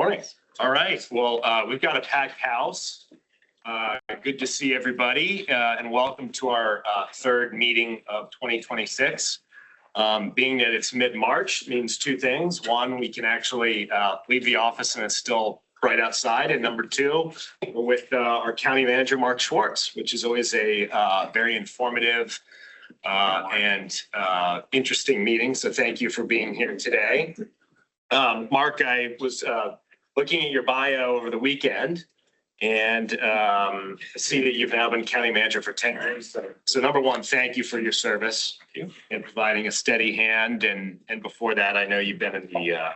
Morning. All right. Well, we've got a packed house. Good to see everybody and welcome to our third meeting of 2026. Being that it's mid-March means two things. One, we can actually leave the office and it's still bright outside. And number two, we're with our county manager, Mark Schwartz, which is always a very informative and interesting meeting. So thank you for being here today. Mark, I was looking at your bio over the weekend and see that you've now been county manager for 10 years. So number one, thank you for your service and providing a steady hand. And before that, I know you've been in the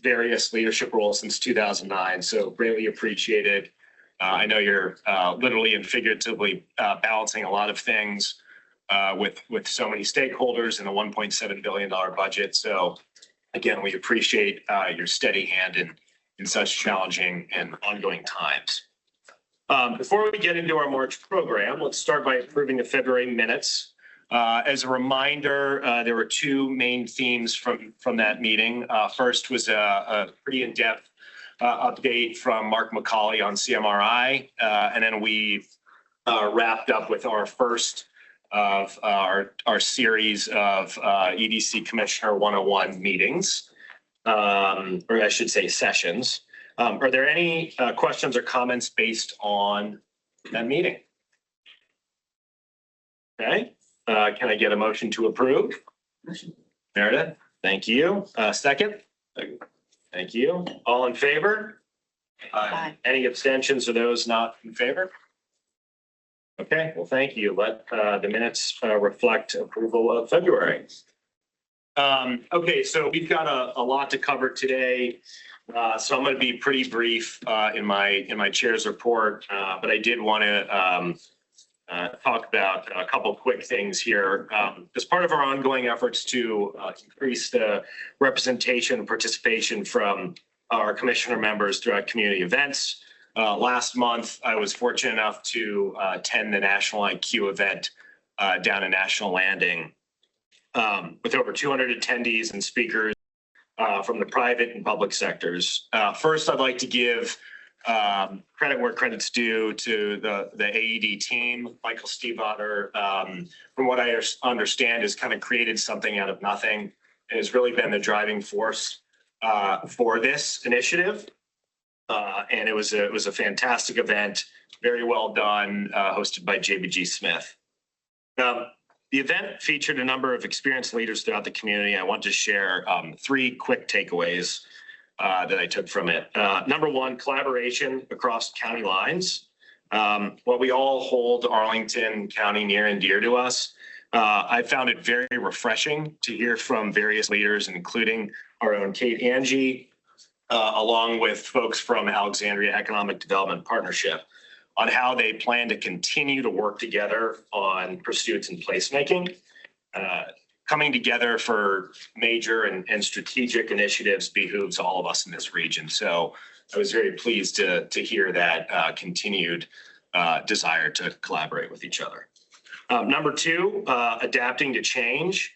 various leadership roles since 2009. So greatly appreciated. I know you're literally and figuratively balancing a lot of things with so many stakeholders and a $1.7 billion budget. So again, we appreciate your steady hand in such challenging and ongoing times. Before we get into our March program, let's start by approving the February minutes. As a reminder, there were two main themes from that meeting. First was a pretty in-depth update from Mark McCauley on CMRI, and then we wrapped up with our first of our series of EDC Commissioner 101 meetings, or I should say sessions. Are there any questions or comments based on that meeting? Okay, can I get a motion to approve? Meredith, thank you. Second? Thank you. All in favor? Aye. Any abstentions or those not in favor? Okay, well, thank you. Let the minutes reflect approval of February. Okay, so we've got a lot to cover today. So I'm going to be pretty brief in my chair's report, but I did want to talk about a couple quick things here. As part of our ongoing efforts to increase the representation and participation from our commissioner members throughout community events, last month, I was fortunate enough to attend the National IQ event down in National Landing with over 200 attendees and speakers from the private and public sectors. First, I'd like to give credit where credit's due to the AED team. Michael Stiefvater, from what I understand, has kind of created something out of nothing and has really been the driving force for this initiative. And it was a fantastic event, very well done, hosted by JBG Smith. The event featured a number of experienced leaders throughout the community. I want to share three quick takeaways that I took from it. Number one, collaboration across county lines. While we all hold Arlington County near and dear to us, I found it very refreshing to hear from various leaders, including our own Kate Angie, along with folks from Alexandria Economic Development Partnership, on how they plan to continue to work together on pursuits and placemaking. Coming together for major and strategic initiatives behooves all of us in this region. So I was very pleased to hear that continued desire to collaborate with each other. Number two, adapting to change.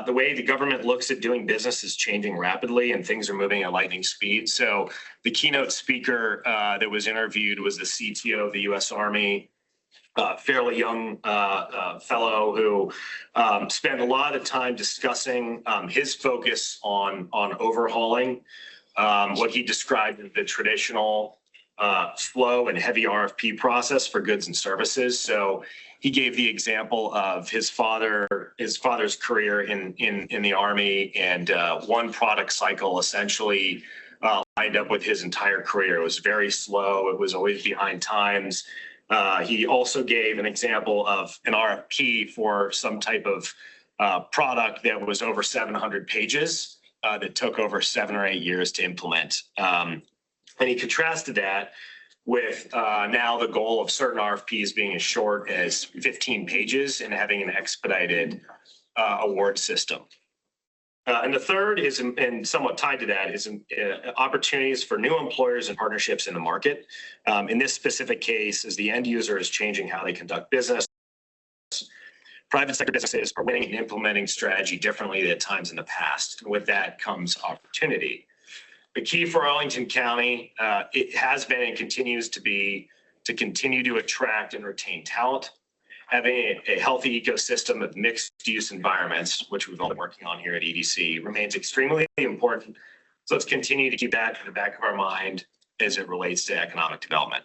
The way the government looks at doing business is changing rapidly and things are moving at lightning speed. So the keynote speaker that was interviewed was the CTO of the U.S. Army, fairly young fellow who spent a lot of time discussing his focus on overhauling what he described as the traditional slow and heavy RFP process for goods and services. So he gave the example of his father's career in the Army, and one product cycle essentially lined up with his entire career. It was very slow. It was always behind times. He also gave an example of an RFP for some type of product that was over 700 pages that took over 7 or 8 years to implement. And he contrasted that with now the goal of certain RFPs being as short as 15 pages and having an expedited award system. And the third is, and somewhat tied to that, is opportunities for new employers and partnerships in the market. In this specific case, as the end user is changing how they conduct business, private sector businesses are winning and implementing strategy differently at times in the past. And with that comes opportunity. The key for Arlington County, it has been and continues to be to continue to attract and retain talent, having a healthy ecosystem of mixed-use environments, which we've been working on here at EDC, remains extremely important. So let's continue to keep that in the back of our mind as it relates to economic development.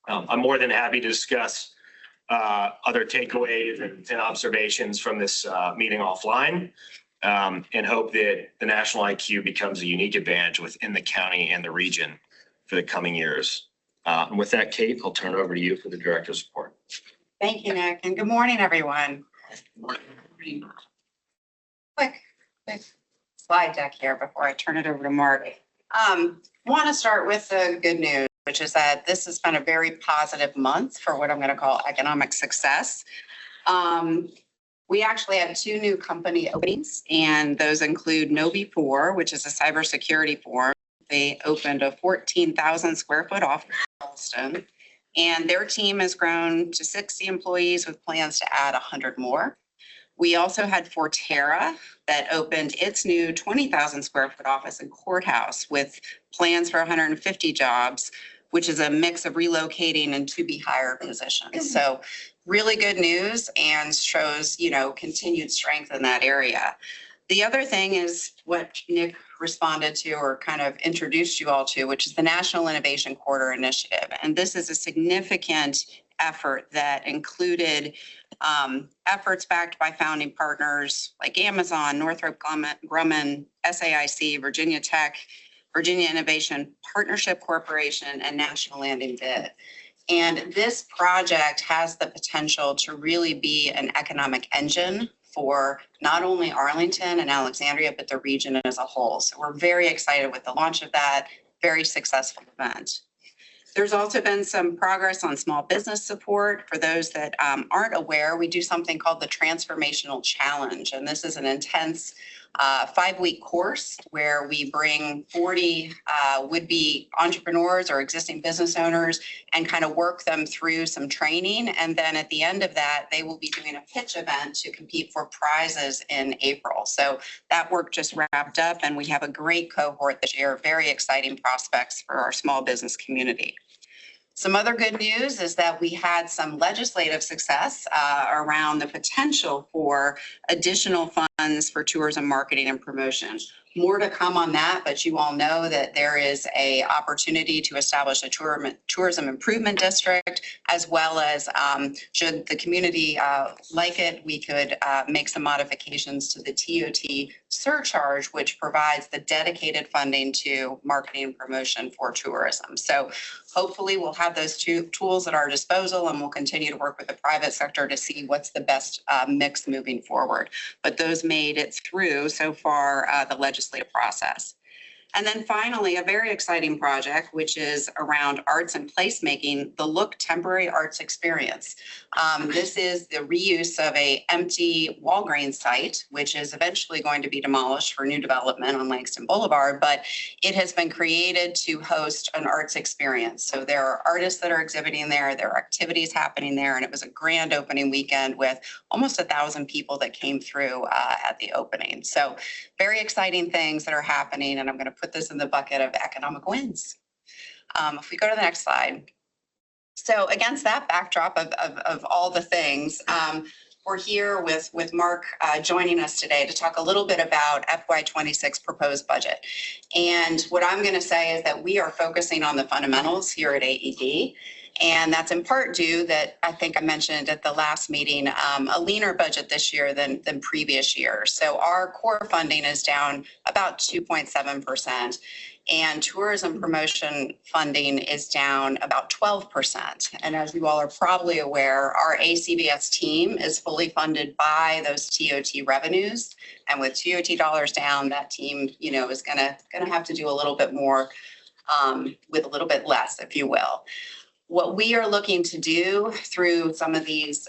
I'm more than happy to discuss other takeaways and observations from this meeting offline, and hope that the national IQ becomes a unique advantage within the county and the region for the coming years. And with that, Kate, I'll turn it over to you for the director's report. Thank you, Nick, and good morning, everyone. Quick slide deck here before I turn it over to Mark. Want to start with the good news, which is that this has been a very positive month for what I'm going to call economic success. We actually had 2 new company openings, and those include Novi4, which is a cybersecurity firm. They opened a 14,000 square foot office in Charleston, and their team has grown to 60 employees with plans to add 100 more. We also had Forterra that opened its new 20,000 square foot office in Courthouse with plans for 150 jobs, which is a mix of relocating and to be hired positions. So really good news and shows, continued strength in that area. The other thing is what Nick responded to or kind of introduced you all to, which is the National Innovation Corridor Initiative. And this is a significant effort that included efforts backed by founding partners like Amazon, Northrop Grumman, SAIC, Virginia Tech, Virginia Innovation Partnership Corporation, and National Landing Bid. And this project has the potential to really be an economic engine for not only Arlington and Alexandria, but the region as a whole. So we're very excited with the launch of that very successful event. There's also been some progress on small business support. For those that aren't aware, we do something called the Transformational Challenge. And this is an intense 5-week course where we bring 40 would-be entrepreneurs or existing business owners and kind of work them through some training. And then at the end of that, they will be doing a pitch event to compete for prizes in April. So that work just wrapped up, and we have a great cohort this year, very exciting prospects for our small business community. Some other good news is that we had some legislative success around the potential for additional funds for tourism marketing and promotion. More to come on that, but you all know that there is an opportunity to establish a tourism improvement district, as well as should the community like it, we could make some modifications to the TOT surcharge, which provides the dedicated funding to marketing and promotion for tourism. So hopefully we'll have those 2 tools at our disposal, and we'll continue to work with the private sector to see what's the best mix moving forward. But those made it through so far the legislative process. And then finally, a very exciting project, which is around arts and placemaking, the Look Temporary Arts Experience. This is the reuse of an empty Walgreens site, which is eventually going to be demolished for new development on Langston Boulevard, but it has been created to host an arts experience. So there are artists that are exhibiting there, there are activities happening there, and it was a grand opening weekend with almost 1,000 people that came through at the opening. So very exciting things that are happening, and I'm going to put this in the bucket of economic wins. If we go to the next slide. So against that backdrop of all the things, we're here with Mark joining us today to talk a little bit about FY26 proposed budget. And what I'm going to say is that we are focusing on the fundamentals here at AED. And that's in part due that I think I mentioned at the last meeting, a leaner budget this year than previous years. So our core funding is down about 2.7%, and tourism promotion funding is down about 12%. And as you all are probably aware, our ACBS team is fully funded by those TOT revenues. And with TOT dollars down, that team, is gonna have to do a little bit more with a little bit less, if you will. What we are looking to do through some of these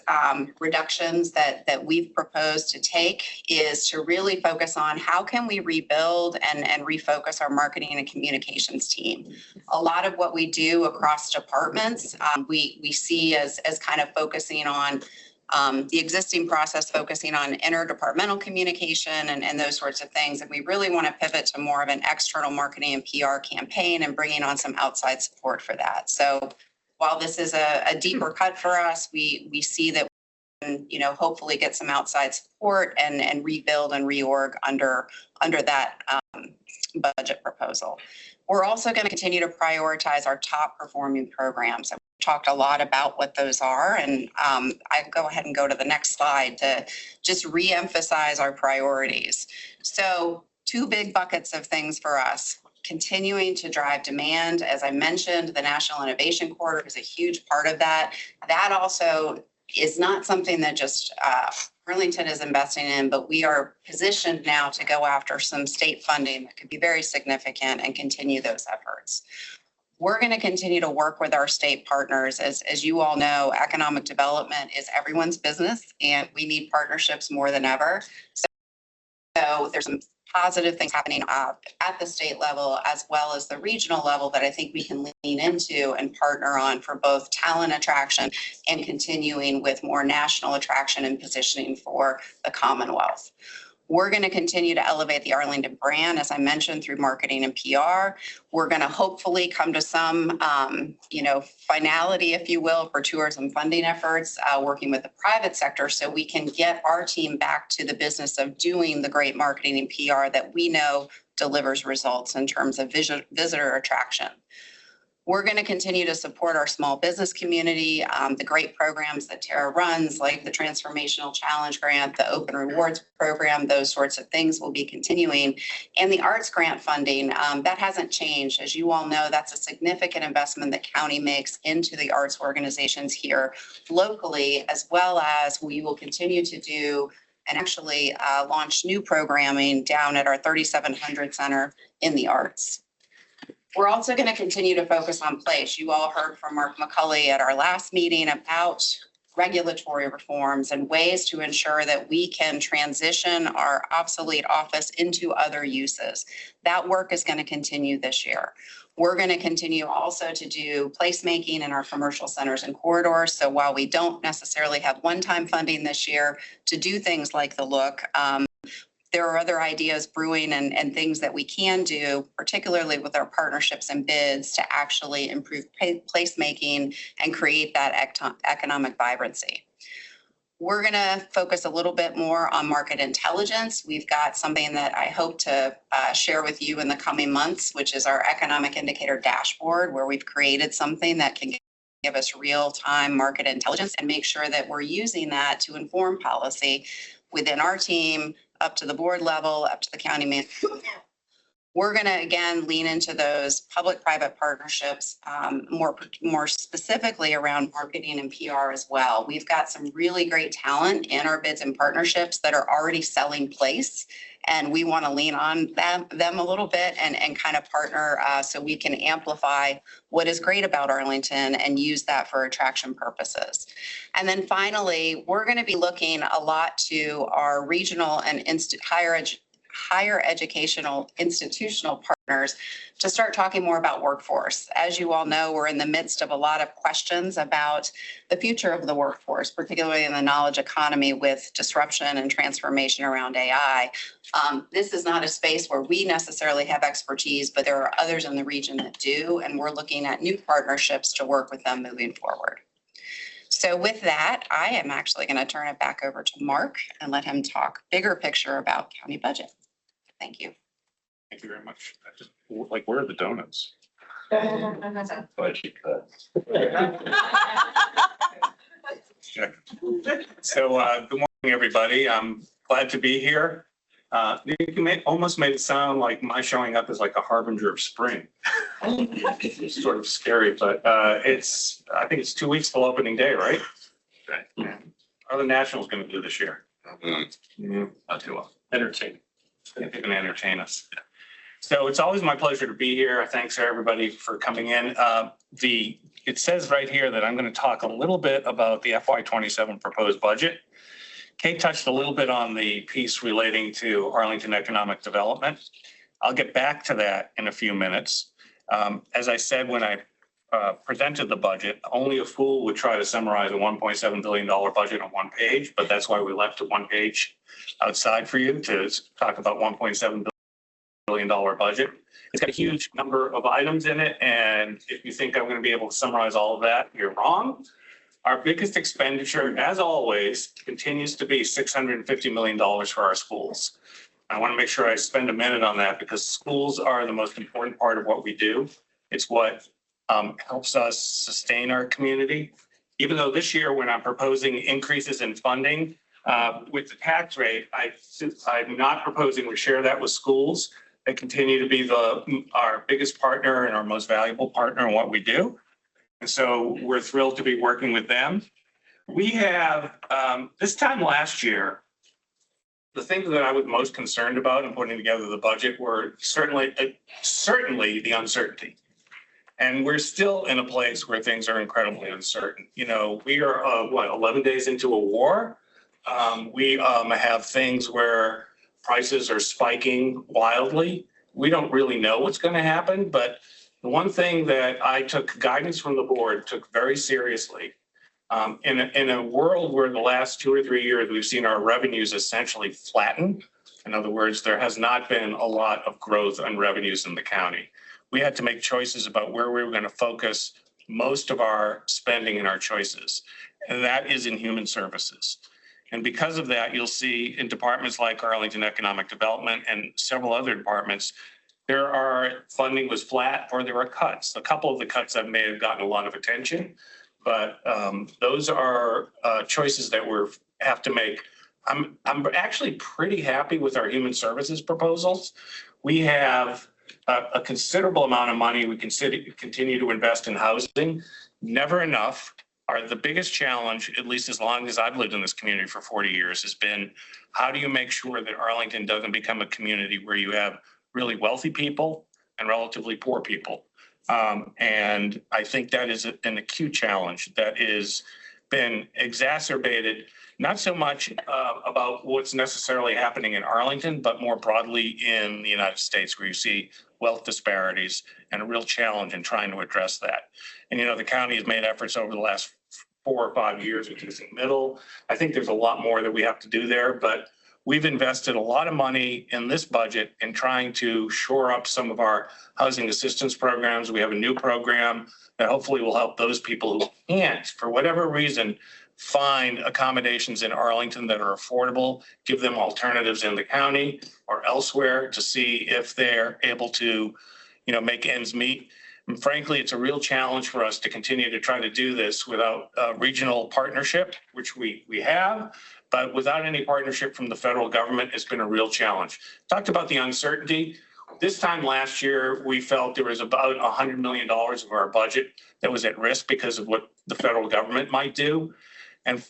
reductions that we've proposed to take is to really focus on how can we rebuild and refocus our marketing and communications team. A lot of what we do across departments, we see as kind of focusing on The existing process focusing on interdepartmental communication and those sorts of things. And we really want to pivot to more of an external marketing and PR campaign and bringing on some outside support for that. So while this is a deeper cut for us, we see that hopefully get some outside support and rebuild and reorg under that budget proposal. We're also going to continue to prioritize our top performing programs. We've talked a lot about what those are, and I go ahead and go to the next slide to just reemphasize our priorities. So 2 big buckets of things for us. Continuing to drive demand. As I mentioned, the National Innovation Corridor is a huge part of that. That also is not something that just Arlington is investing in, but we are positioned now to go after some state funding that could be very significant and continue those efforts. We're going to continue to work with our state partners. As you all know, economic development is everyone's business, and we need partnerships more than ever. So there's some positive things happening at the state level as well as the regional level that I think we can lean into and partner on for both talent attraction and continuing with more national attraction and positioning for the Commonwealth. We're going to continue to elevate the Arlington brand, as I mentioned, through marketing and PR. We're going to hopefully come to some, finality, if you will, for tourism funding efforts, working with the private sector so we can get our team back to the business of doing the great marketing and PR that we know delivers results in terms of visitor attraction. We're going to continue to support our small business community, the great programs that Tara runs, like the Transformational Challenge Grant, the Open Rewards Program, those sorts of things will be continuing. And the arts grant funding, that hasn't changed. As you all know, that's a significant investment that county makes into the arts organizations here locally, as well as we will continue to do and actually launch new programming down at our 3700 Center in the Arts. We're also going to continue to focus on place. You all heard from Mark McCulley at our last meeting about regulatory reforms and ways to ensure that we can transition our obsolete office into other uses. That work is going to continue this year. We're going to continue also to do placemaking in our commercial centers and corridors. So while we don't necessarily have one-time funding this year to do things like the look, there are other ideas brewing and things that we can do, particularly with our partnerships and bids to actually improve placemaking and create that economic vibrancy. We're going to focus a little bit more on market intelligence. We've got something that I hope to share with you in the coming months, which is our economic indicator dashboard, where we've created something that can give us real-time market intelligence and make sure that we're using that to inform policy within our team, up to the board level, up to the county manager. We're going to, again, lean into those public-private partnerships, more specifically around marketing and PR as well. We've got some really great talent in our bids and partnerships that are already selling place, and we want to lean on them a little bit and kind of partner so we can amplify what is great about Arlington and use that for attraction purposes. And then finally, we're going to be looking a lot to our regional and higher educational institutional partners to start talking more about workforce. As you all know, we're in the midst of a lot of questions about the future of the workforce, particularly in the knowledge economy with disruption and transformation around AI. This is not a space where we necessarily have expertise, but there are others in the region that do, and we're looking at new partnerships to work with them moving forward. So with that, I am actually going to turn it back over to Mark and let him talk bigger picture about county budget. Thank you. Thank you very much. Where are the donuts? Budget cuts. So good morning, everybody. I'm glad to be here. You almost made it sound like my showing up is like a harbinger of spring. It's sort of scary, but I think it's 2 weeks till opening day, right? Right. Yeah. How are the Nationals going to do this year? Not too well. Entertaining. They can entertain us. So it's always my pleasure to be here. Thanks everybody for coming in. It says right here that I'm going to talk a little bit about the FY27 proposed budget. Kate touched a little bit on the piece relating to Arlington economic development. I'll get back to that in a few minutes. As I said when I presented the budget, only a fool would try to summarize a $1.7 billion budget on one page, but that's why we left it one page outside for you to talk about $1.7 billion budget. It's got a huge number of items in it, and if you think I'm going to be able to summarize all of that, you're wrong. Our biggest expenditure, as always, continues to be $650 million for our schools. I want to make sure I spend a minute on that because schools are the most important part of what we do. It's what helps us sustain our community. Even though this year we're not proposing increases in funding with the tax rate, I'm not proposing we share that with schools. They continue to be our biggest partner and our most valuable partner in what we do. And so we're thrilled to be working with them. We have, this time last year, the things that I was most concerned about in putting together the budget were certainly the uncertainty. And we're still in a place where things are incredibly uncertain. You know, we are, 11 days into a war. We have things where prices are spiking wildly. We don't really know what's going to happen, but the one thing that I took guidance from the board, took very seriously, in a world where the last 2 or 3 years we've seen our revenues essentially flatten. In other words, there has not been a lot of growth on revenues in the county. We had to make choices about where we were going to focus most of our spending and our choices, and that is in human services. And because of that, you'll see in departments like Arlington Economic Development and several other departments, funding was flat or there were cuts. A couple of the cuts that may have gotten a lot of attention, but those are choices that we have to make. I'm actually pretty happy with our human services proposals. We have a considerable amount of money we continue to invest in housing. Never enough. The biggest challenge, at least as long as I've lived in this community for 40 years, has been how do you make sure that Arlington doesn't become a community where you have really wealthy people and relatively poor people. And I think that is an acute challenge that has been exacerbated, not so much about what's necessarily happening in Arlington, but more broadly in the United States, where you see wealth disparities and a real challenge in trying to address that. And, you know, the county has made efforts over the last 4 or 5 years reducing middle. I think there's a lot more that we have to do there, but we've invested a lot of money in this budget in trying to shore up some of our housing assistance programs. We have a new program that hopefully will help those people who can't, for whatever reason, find accommodations in Arlington that are affordable, give them alternatives in the county or elsewhere to see if they're able to, you know, make ends meet. And frankly, it's a real challenge for us to continue to try to do this without regional partnership, which we have, but without any partnership from the federal government, it's been a real challenge. Talked about the uncertainty. This time last year, we felt there was about $100 million of our budget that was at risk because of what the federal government might do. And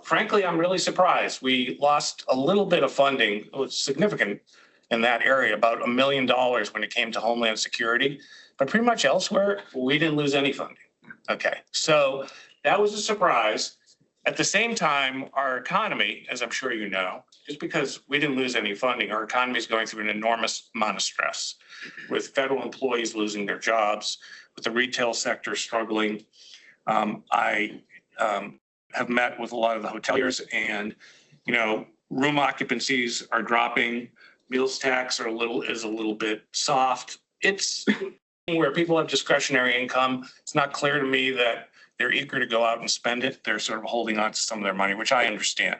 frankly, I'm really surprised. We lost a little bit of funding. It was significant in that area, about $1 million when it came to Homeland Security. But pretty much elsewhere, we didn't lose any funding. Okay, so that was a surprise. At the same time, our economy, as I'm sure you know, just because we didn't lose any funding, our economy is going through an enormous amount of stress, with federal employees losing their jobs, with the retail sector struggling. I have met with a lot of the hoteliers, and you know, room occupancies are dropping. Meals tax is a little bit soft. It's where people have discretionary income. It's not clear to me that they're eager to go out and spend it. They're sort of holding on to some of their money, which I understand.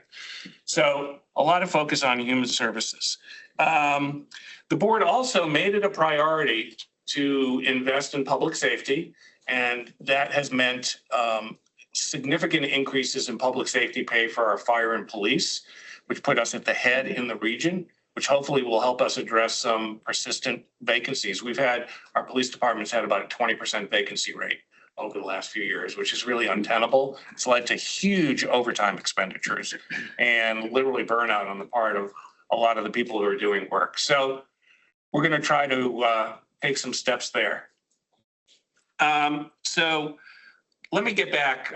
So a lot of focus on human services. The board also made it a priority to invest in public safety, and that has meant significant increases in public safety pay for our fire and police, which put us at the head in the region, which hopefully will help us address some persistent vacancies. Our police department's had about a 20% vacancy rate over the last few years, which is really untenable. It's led to huge overtime expenditures and literally burnout on the part of a lot of the people who are doing work. So we're going to try to take some steps there. So let me get back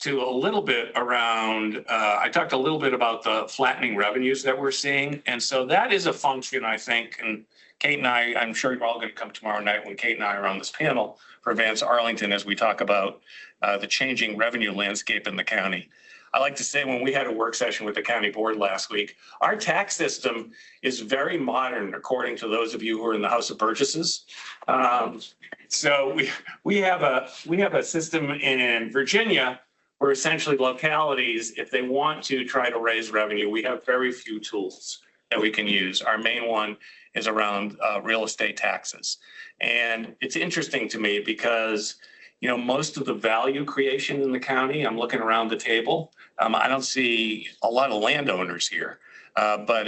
to a little bit around, I talked a little bit about the flattening revenues that we're seeing. And so that is a function, I think, and Kate and I'm sure you're all going to come tomorrow night when Kate and I are on this panel for Advance Arlington as we talk about the changing revenue landscape in the county. I like to say when we had a work session with the county board last week, our tax system is very modern, according to those of you who are in the House of Burgesses. So we have a system in Virginia where essentially localities, if they want to try to raise revenue, we have very few tools that we can use. Our main one is around real estate taxes. And it's interesting to me because, you know, most of the value creation in the county, I'm looking around the table, I don't see a lot of landowners here, but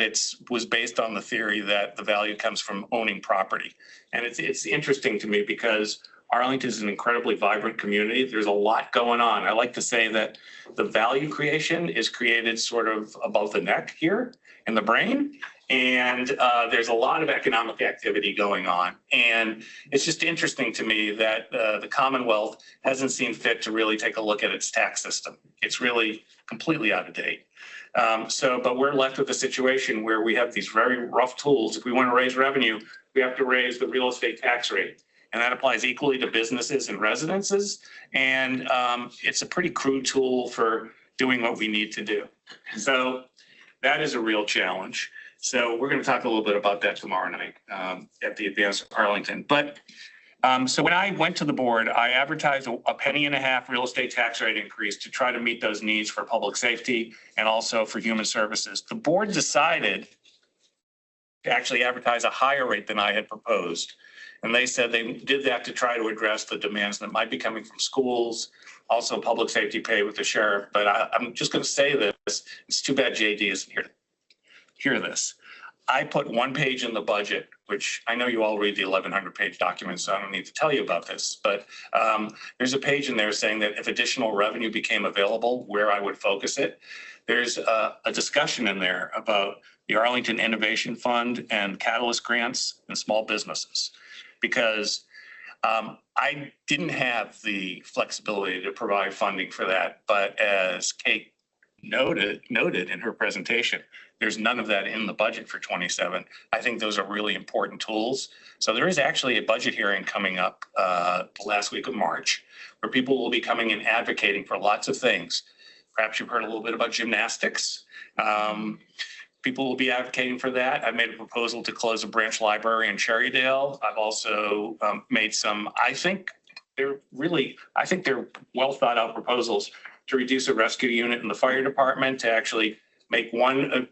was based on the theory that the value comes from owning property. And it's interesting to me because Arlington is an incredibly vibrant community. There's a lot going on. I like to say that the value creation is created sort of above the neck here in the brain. And there's a lot of economic activity going on. And it's just interesting to me that the Commonwealth hasn't seen fit to really take a look at its tax system. It's really completely out of date. But we're left with a situation where we have these very rough tools. If we want to raise revenue, we have to raise the real estate tax rate. And that applies equally to businesses and residences. And it's a pretty crude tool for doing what we need to do. So that is a real challenge. So we're going to talk a little bit about that tomorrow night at the Advance Arlington. But so when I went to the board, I advertised a $0.015 real estate tax rate increase to try to meet those needs for public safety and also for human services. The board decided to actually advertise a higher rate than I had proposed. And they said they did that to try to address the demands that might be coming from schools, also public safety pay with the sheriff. But I'm just going to say this. It's too bad JD isn't here to hear this. I put one page in the budget, which I know you all read the 1,100 page document, so I don't need to tell you about this. But there's a page in there saying that if additional revenue became available, where I would focus it. There's a discussion in there about the Arlington Innovation Fund and Catalyst grants and small businesses. Because I didn't have the flexibility to provide funding for that. But as Kate noted in her presentation, there's none of that in the budget for 27. I think those are really important tools. So there is actually a budget hearing coming up the last week of March, where people will be coming and advocating for lots of things. Perhaps you've heard a little bit about gymnastics. People will be advocating for that. I've made a proposal to close a branch library in Cherrydale. I've also made some, I think they're well thought out proposals to reduce a rescue unit in the fire department, to actually make one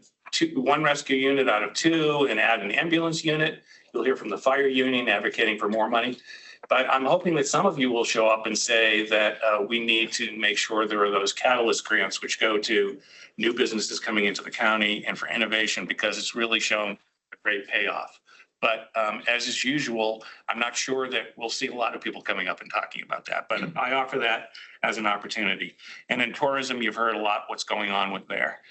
rescue unit out of two and add an ambulance unit. You'll hear from the fire union advocating for more money. But I'm hoping that some of you will show up and say that we need to make sure there are those catalyst grants which go to new businesses coming into the county and for innovation, because it's really shown a great payoff. But as is usual, I'm not sure that we'll see a lot of people coming up and talking about that. But I offer that as an opportunity. And in tourism, you've heard a lot what's going on with there.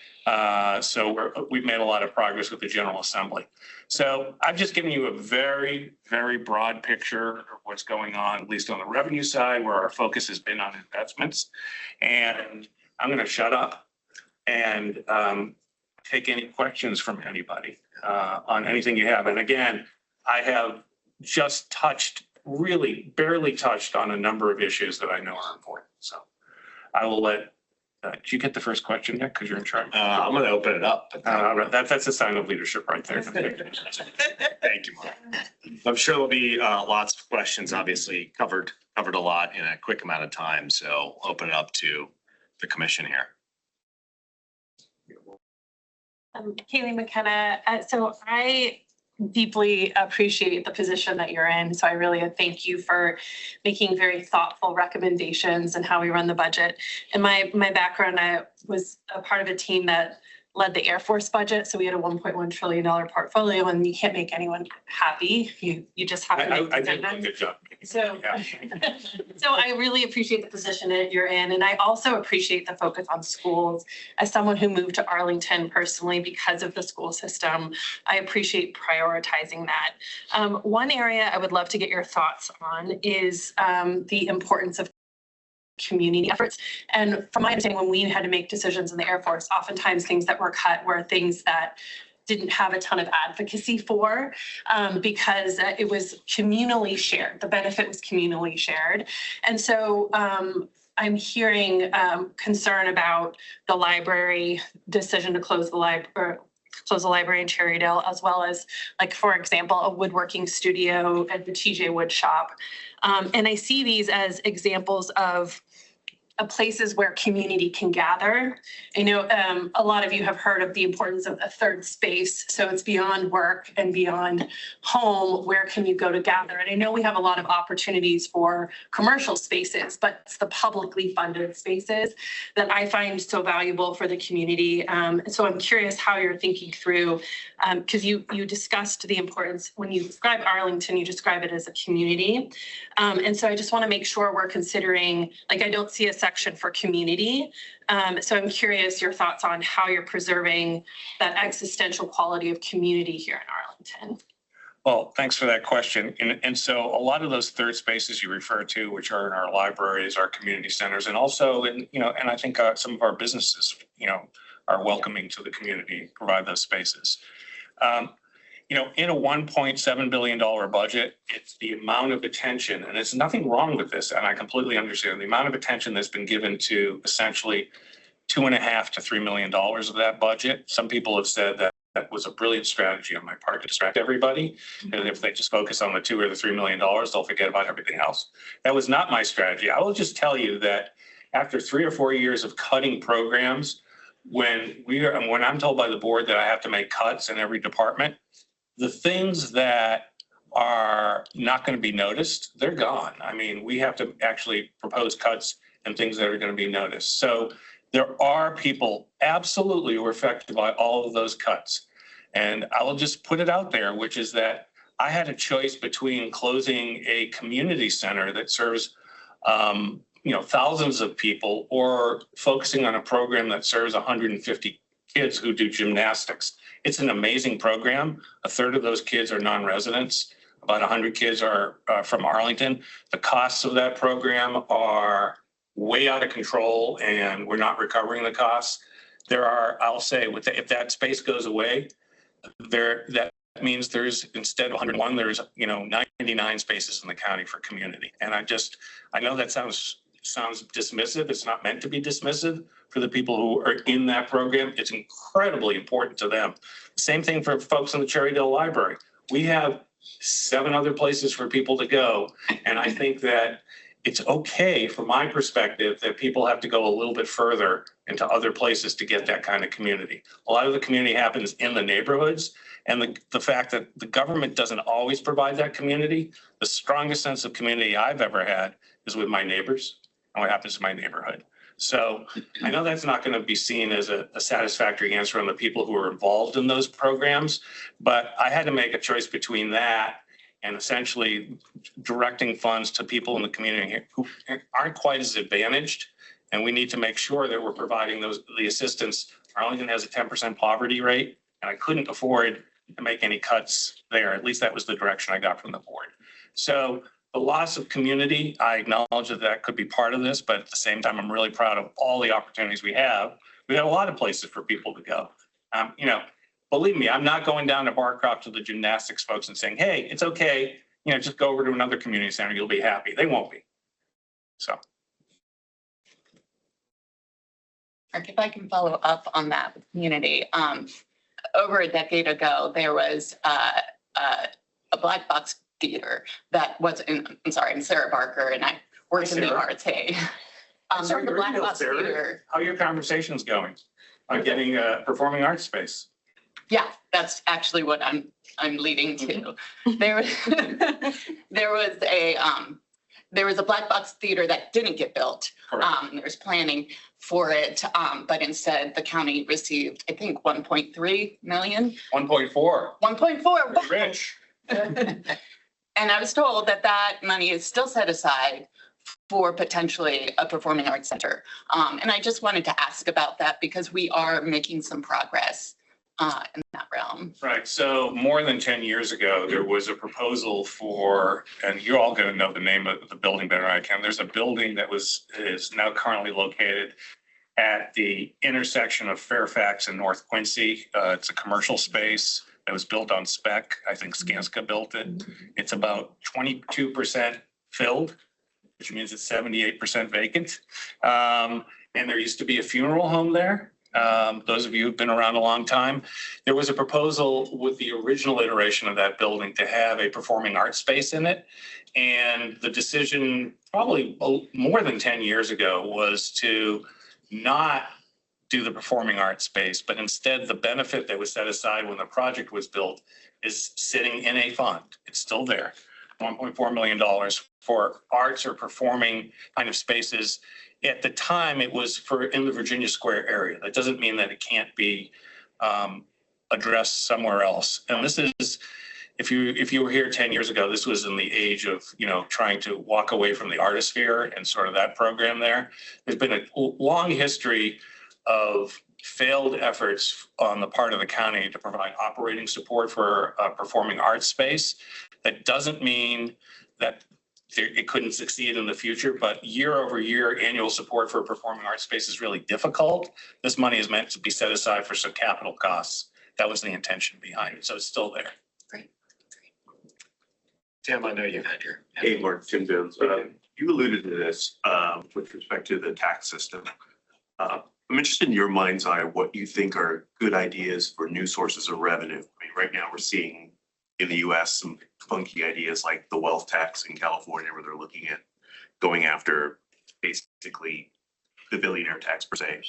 So we've made a lot of progress with the General Assembly. So I've just given you a very, very broad picture of what's going on, at least on the revenue side, where our focus has been on investments. And I'm going to shut up and take any questions from anybody on anything you have. And again, I have just really barely touched on a number of issues that I know are important. So I will let, did you get the first question yet? Because you're in charge. I'm going to open it up. That's a sign of leadership right there. Thank you, Mark. I'm sure there'll be lots of questions, obviously covered a lot in a quick amount of time. So I'll open it up to the commission here. Kaylee McKenna. So I deeply appreciate the position that you're in. So I really thank you for making very thoughtful recommendations and how we run the budget. In my background, I was a part of a team that led the Air Force budget. So we had a $1.1 trillion portfolio, and you can't make anyone happy. You just have to make I did a good job. So, yeah. So I really appreciate the position that you're in. And I also appreciate the focus on schools. As someone who moved to Arlington personally because of the school system, I appreciate prioritizing that. One area I would love to get your thoughts on is the importance of community efforts. And from my understanding, when we had to make decisions in the Air Force, oftentimes things that were cut were things that didn't have a ton of advocacy for because it was communally shared. The benefit was communally shared. And so I'm hearing concern about the library decision to close the library in Cherrydale, as well as, like, for example, a woodworking studio at the TJ Wood Shop. And I see these as examples of places where community can gather. I know a lot of you have heard of the importance of a third space. So it's beyond work and beyond home. Where can you go to gather? And I know we have a lot of opportunities for commercial spaces, but it's the publicly funded spaces that I find so valuable for the community. So I'm curious how you're thinking through, because you discussed the importance, when you describe Arlington, you describe it as a community. And so I just want to make sure we're considering, like, I don't see a section for community. So I'm curious your thoughts on how you're preserving that existential quality of community here in Arlington. Well, thanks for that question. And so a lot of those third spaces you refer to, which are in our libraries, our community centers, and also in, and I think some of our businesses, are welcoming to the community, provide those spaces. In a $1.7 billion budget, it's the amount of attention, and there's nothing wrong with this, and I completely understand the amount of attention that's been given to essentially $2.5 to $3 million of that budget. Some people have said that that was a brilliant strategy on my part to distract everybody. And if they just focus on the $2 or the $3 million, they'll forget about everything else. That was not my strategy. I will just tell you that after 3 or 4 years of cutting programs, when I'm told by the board that I have to make cuts in every department, the things that are not going to be noticed, they're gone. I mean, we have to actually propose cuts and things that are going to be noticed. So there are people absolutely who are affected by all of those cuts. And I will just put it out there, which is that I had a choice between closing a community center that serves thousands of people, or focusing on a program that serves 150 kids who do gymnastics. It's an amazing program. A third of those kids are non-residents. About 100 kids are from Arlington. The costs of that program are way out of control, and we're not recovering the costs. I'll say, if that space goes away, that means there's, instead of 101, there's 99 spaces in the county for community. And I know that sounds dismissive. It's not meant to be dismissive for the people who are in that program. It's incredibly important to them. Same thing for folks in the Cherrydale Library. We have 7 other places for people to go. And I think that it's okay, from my perspective, that people have to go a little bit further into other places to get that kind of community. A lot of the community happens in the neighborhoods, and the fact that the government doesn't always provide that community, the strongest sense of community I've ever had is with my neighbors and what happens in my neighborhood. So I know that's not going to be seen as a satisfactory answer on the people who are involved in those programs, but I had to make a choice between that and essentially directing funds to people in the community who aren't quite as advantaged. And we need to make sure that we're providing the assistance. Arlington has a 10% poverty rate, and I couldn't afford to make any cuts there. At least that was the direction I got from the board. So the loss of community, I acknowledge that could be part of this, but at the same time, I'm really proud of all the opportunities we have. We have a lot of places for people to go. Believe me, I'm not going down to Barcroft to the gymnastics folks and saying, hey, it's okay, just go over to another community center, you'll be happy. They won't be. So. Mark, if I can follow up on that with community. Over a decade ago, there was a black box theater that was I'm Sarah Barker, and I worked in the arts. Hey, the black box theater. How are your conversations going on getting a performing arts space? Yeah, that's actually what I'm leading to. There was a black box theater that didn't get built. There was planning for it, but instead the county received, I think, 1.3 million. 1.4. 1.4. Rich. And I was told that money is still set aside for potentially a performing arts center. And I just wanted to ask about that because we are making some progress in that realm. Right. So more than 10 years ago, there was a proposal for, and you're all going to know the name of the building better than I can. There's a building that is now currently located at the intersection of Fairfax and North Quincy. It's a commercial space that was built on spec. I think Skanska built it. It's about 22% filled, which means it's 78% vacant. And there used to be a funeral home there. Those of you who've been around a long time, there was a proposal with the original iteration of that building to have a performing arts space in it. And the decision probably more than 10 years ago was to not do the performing arts space, but instead the benefit that was set aside when the project was built is sitting in a fund. It's still there, $1.4 million for arts or performing kind of spaces. At the time, it was for in the Virginia Square area. That doesn't mean that it can't be addressed somewhere else. And this is, if you were here 10 years ago, this was in the age of, trying to walk away from the artisphere and sort of that program there. There's been a long history of failed efforts on the part of the county to provide operating support for a performing arts space. That doesn't mean that it couldn't succeed in the future, but year over year, annual support for a performing arts space is really difficult. This money is meant to be set aside for some capital costs. That was the intention behind it, so it's still there. Great. Tim, I know you've had your. Hey, Mark, Tim Jones. You alluded to this with respect to the tax system. I'm interested in your mind's eye what you think are good ideas for new sources of revenue. I mean, right now we're seeing in the US some funky ideas like the wealth tax in California, where they're looking at going after basically the billionaire tax per se.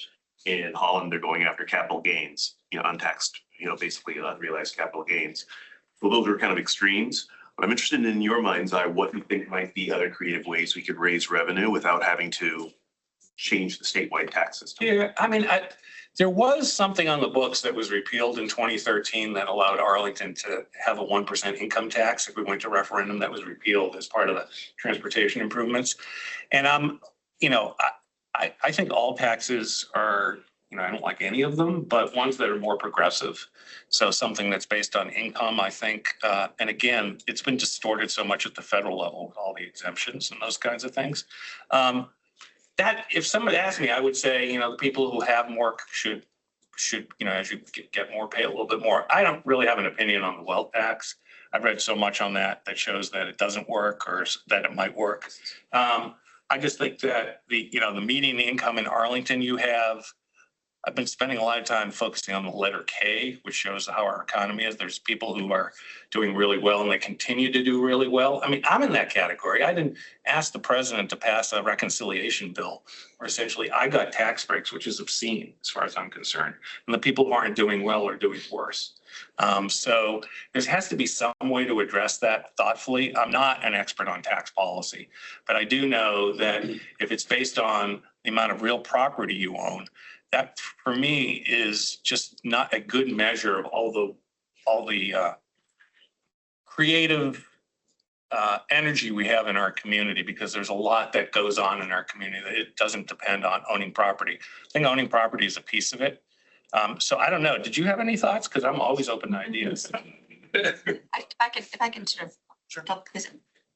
In Holland, they're going after capital gains, untaxed, basically unrealized capital gains. Well, those are kind of extremes. But I'm interested in your mind's eye what you think might be other creative ways we could raise revenue without having to change the statewide tax system. Yeah, I mean, there was something on the books that was repealed in 2013 that allowed Arlington to have a 1% income tax if we went to referendum. That was repealed as part of the transportation improvements. And I think all taxes are, I don't like any of them, but ones that are more progressive. So something that's based on income, I think, and again, it's been distorted so much at the federal level with all the exemptions and those kinds of things. That if somebody asked me, I would say, the people who have more should, as you get more, pay a little bit more. I don't really have an opinion on the wealth tax. I've read so much on that shows that it doesn't work or that it might work. I just think that the median income in Arlington I've been spending a lot of time focusing on the letter K, which shows how our economy is. There's people who are doing really well and they continue to do really well. I mean, I'm in that category. I didn't ask the president to pass a reconciliation bill where essentially I got tax breaks, which is obscene as far as I'm concerned. And the people who aren't doing well are doing worse. So there has to be some way to address that thoughtfully. I'm not an expert on tax policy, but I do know that if it's based on the amount of real property you own, that for me is just not a good measure of all the creative energy we have in our community, because there's a lot that goes on in our community that it doesn't depend on owning property. I think owning property is a piece of it. So I don't know. Did you have any thoughts? Because I'm always open to ideas. If I can sort of help, because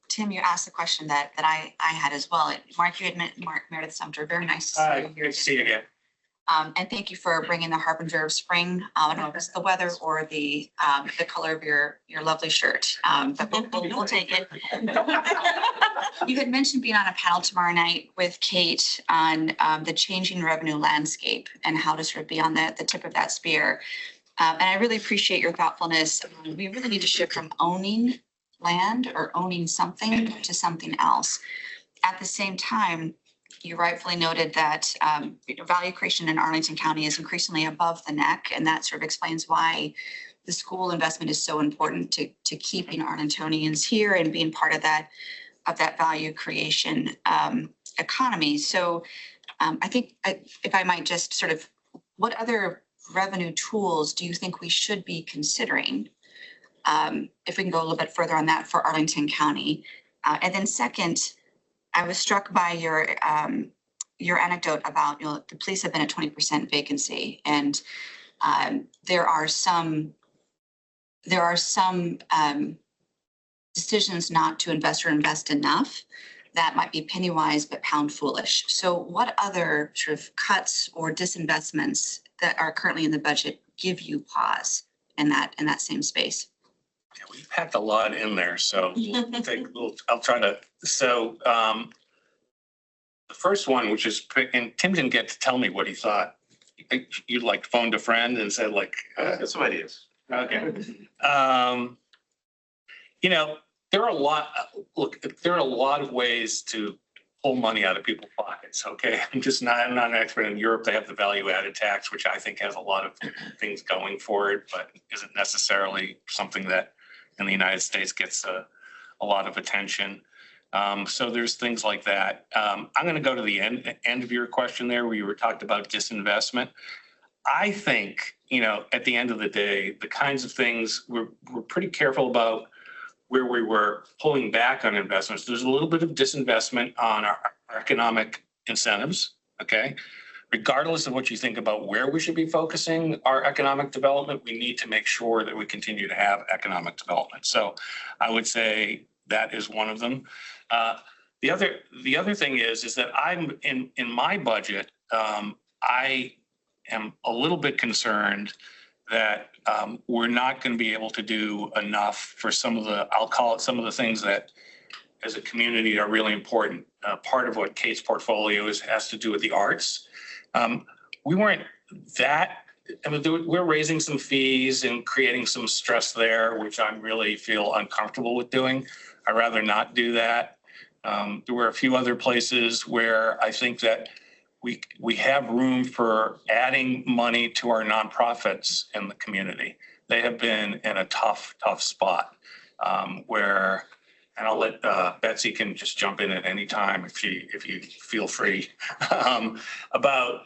Tim, you asked the question that I had as well. Mark, you admit, Meredith Sumter, very nice to see you here. Good to see you again. And thank you for bringing the harbinger of spring. I don't know if it's the weather or the color of your lovely shirt, but we'll take it. You had mentioned being on a panel tomorrow night with Kate on the changing revenue landscape and how to sort of be on the tip of that spear. And I really appreciate your thoughtfulness. We really need to shift from owning land or owning something to something else. At the same time, you rightfully noted that value creation in Arlington County is increasingly above the neck, and that sort of explains why the school investment is so important to keeping Arlingtonians here and being part of that value creation economy. So I think if I might just sort of, what other revenue tools do you think we should be considering? If we can go a little bit further on that for Arlington County. And then second, I was struck by your anecdote about, the police have been at 20% vacancy, and there are some decisions not to invest or invest enough that might be penny wise but pound foolish. So what other sort of cuts or disinvestments that are currently in the budget give you pause in that same space? Yeah, we packed a lot in there, so I'll try to, the first one, which is, and Tim didn't get to tell me what he thought. You like phoned a friend and said like, Got some ideas. okay. You know, there are a lot of ways to pull money out of people's pockets, okay? I'm not an expert in Europe. They have the value added tax, which I think has a lot of things going for it, but isn't necessarily something that in the United States gets a lot of attention. So there's things like that. I'm going to go to the end of your question there, where you were talked about disinvestment. I think, you know, at the end of the day, the kinds of things we're pretty careful about where we were pulling back on investments. There's a little bit of disinvestment on our economic incentives, okay? Regardless of what you think about where we should be focusing our economic development, we need to make sure that we continue to have economic development. So I would say that is one of them. The other thing is that I'm in my budget, I am a little bit concerned that we're not going to be able to do enough for some of the, I'll call it some of the things that as a community are really important. Part of what Kate's portfolio has to do with the arts. We weren't that, I mean, we're raising some fees and creating some stress there, which I really feel uncomfortable with doing. I'd rather not do that. There were a few other places where I think that we have room for adding money to our nonprofits in the community. They have been in a tough spot where, and I'll let Betsy can just jump in at any time if you feel free, about,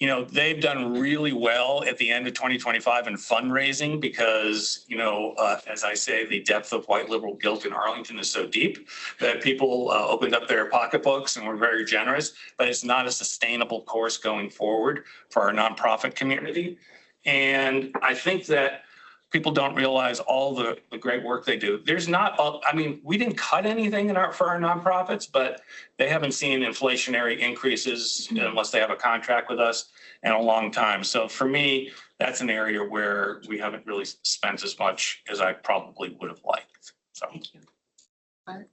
you know, they've done really well at the end of 2025 in fundraising because, you know, as I say, the depth of white liberal guilt in Arlington is so deep that people opened up their pocketbooks and were very generous, but it's not a sustainable course going forward for our nonprofit community. And I think that people don't realize all the great work they do. There's not, I mean, we didn't cut anything for our nonprofits, but they haven't seen inflationary increases unless they have a contract with us in a long time. So for me, that's an area where we haven't really spent as much as I probably would have liked. So. Thank you. Mark?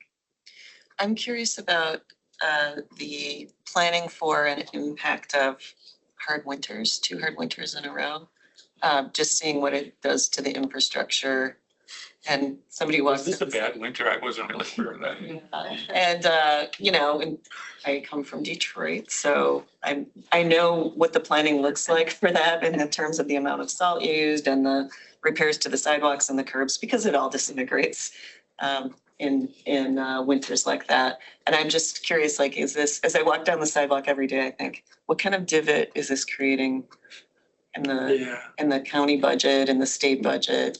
I'm curious about the planning for an impact of hard winters, 2 hard winters in a row. Just seeing what it does to the infrastructure. And somebody Was was this a bad winter? I wasn't really sure of that. And you know, and I come from Detroit, so I know what the planning looks like for that in terms of the amount of salt used and the repairs to the sidewalks and the curbs, because it all disintegrates in winters like that. And I'm just curious, like, is this, as I walk down the sidewalk every day, I think, what kind of divot is this creating in the county budget and the state budget?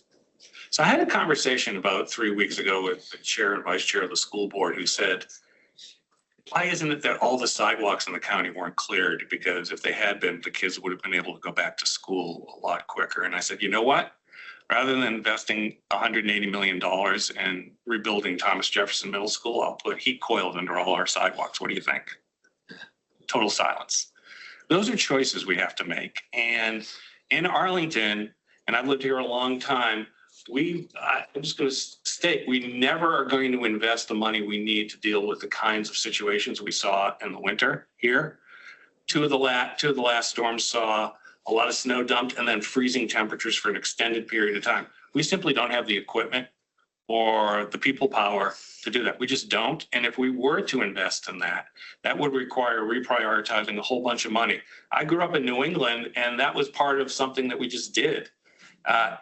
So I had a conversation about 3 weeks ago with the chair and vice chair of the school board who said, why isn't it that all the sidewalks in the county weren't cleared? Because if they had been, the kids would have been able to go back to school a lot quicker. And I said, you know what? Rather than investing $180 million in rebuilding Thomas Jefferson Middle School, I'll put heat coils under all our sidewalks. What do you think? Total silence. Those are choices we have to make. And in Arlington, and I've lived here a long time, I'm just going to state, we never are going to invest the money we need to deal with the kinds of situations we saw in the winter here. Two of the last storms saw a lot of snow dumped and then freezing temperatures for an extended period of time. We simply don't have the equipment or the people power to do that. We just don't. And if we were to invest in that, that would require reprioritizing a whole bunch of money. I grew up in New England, and that was part of something that we just did.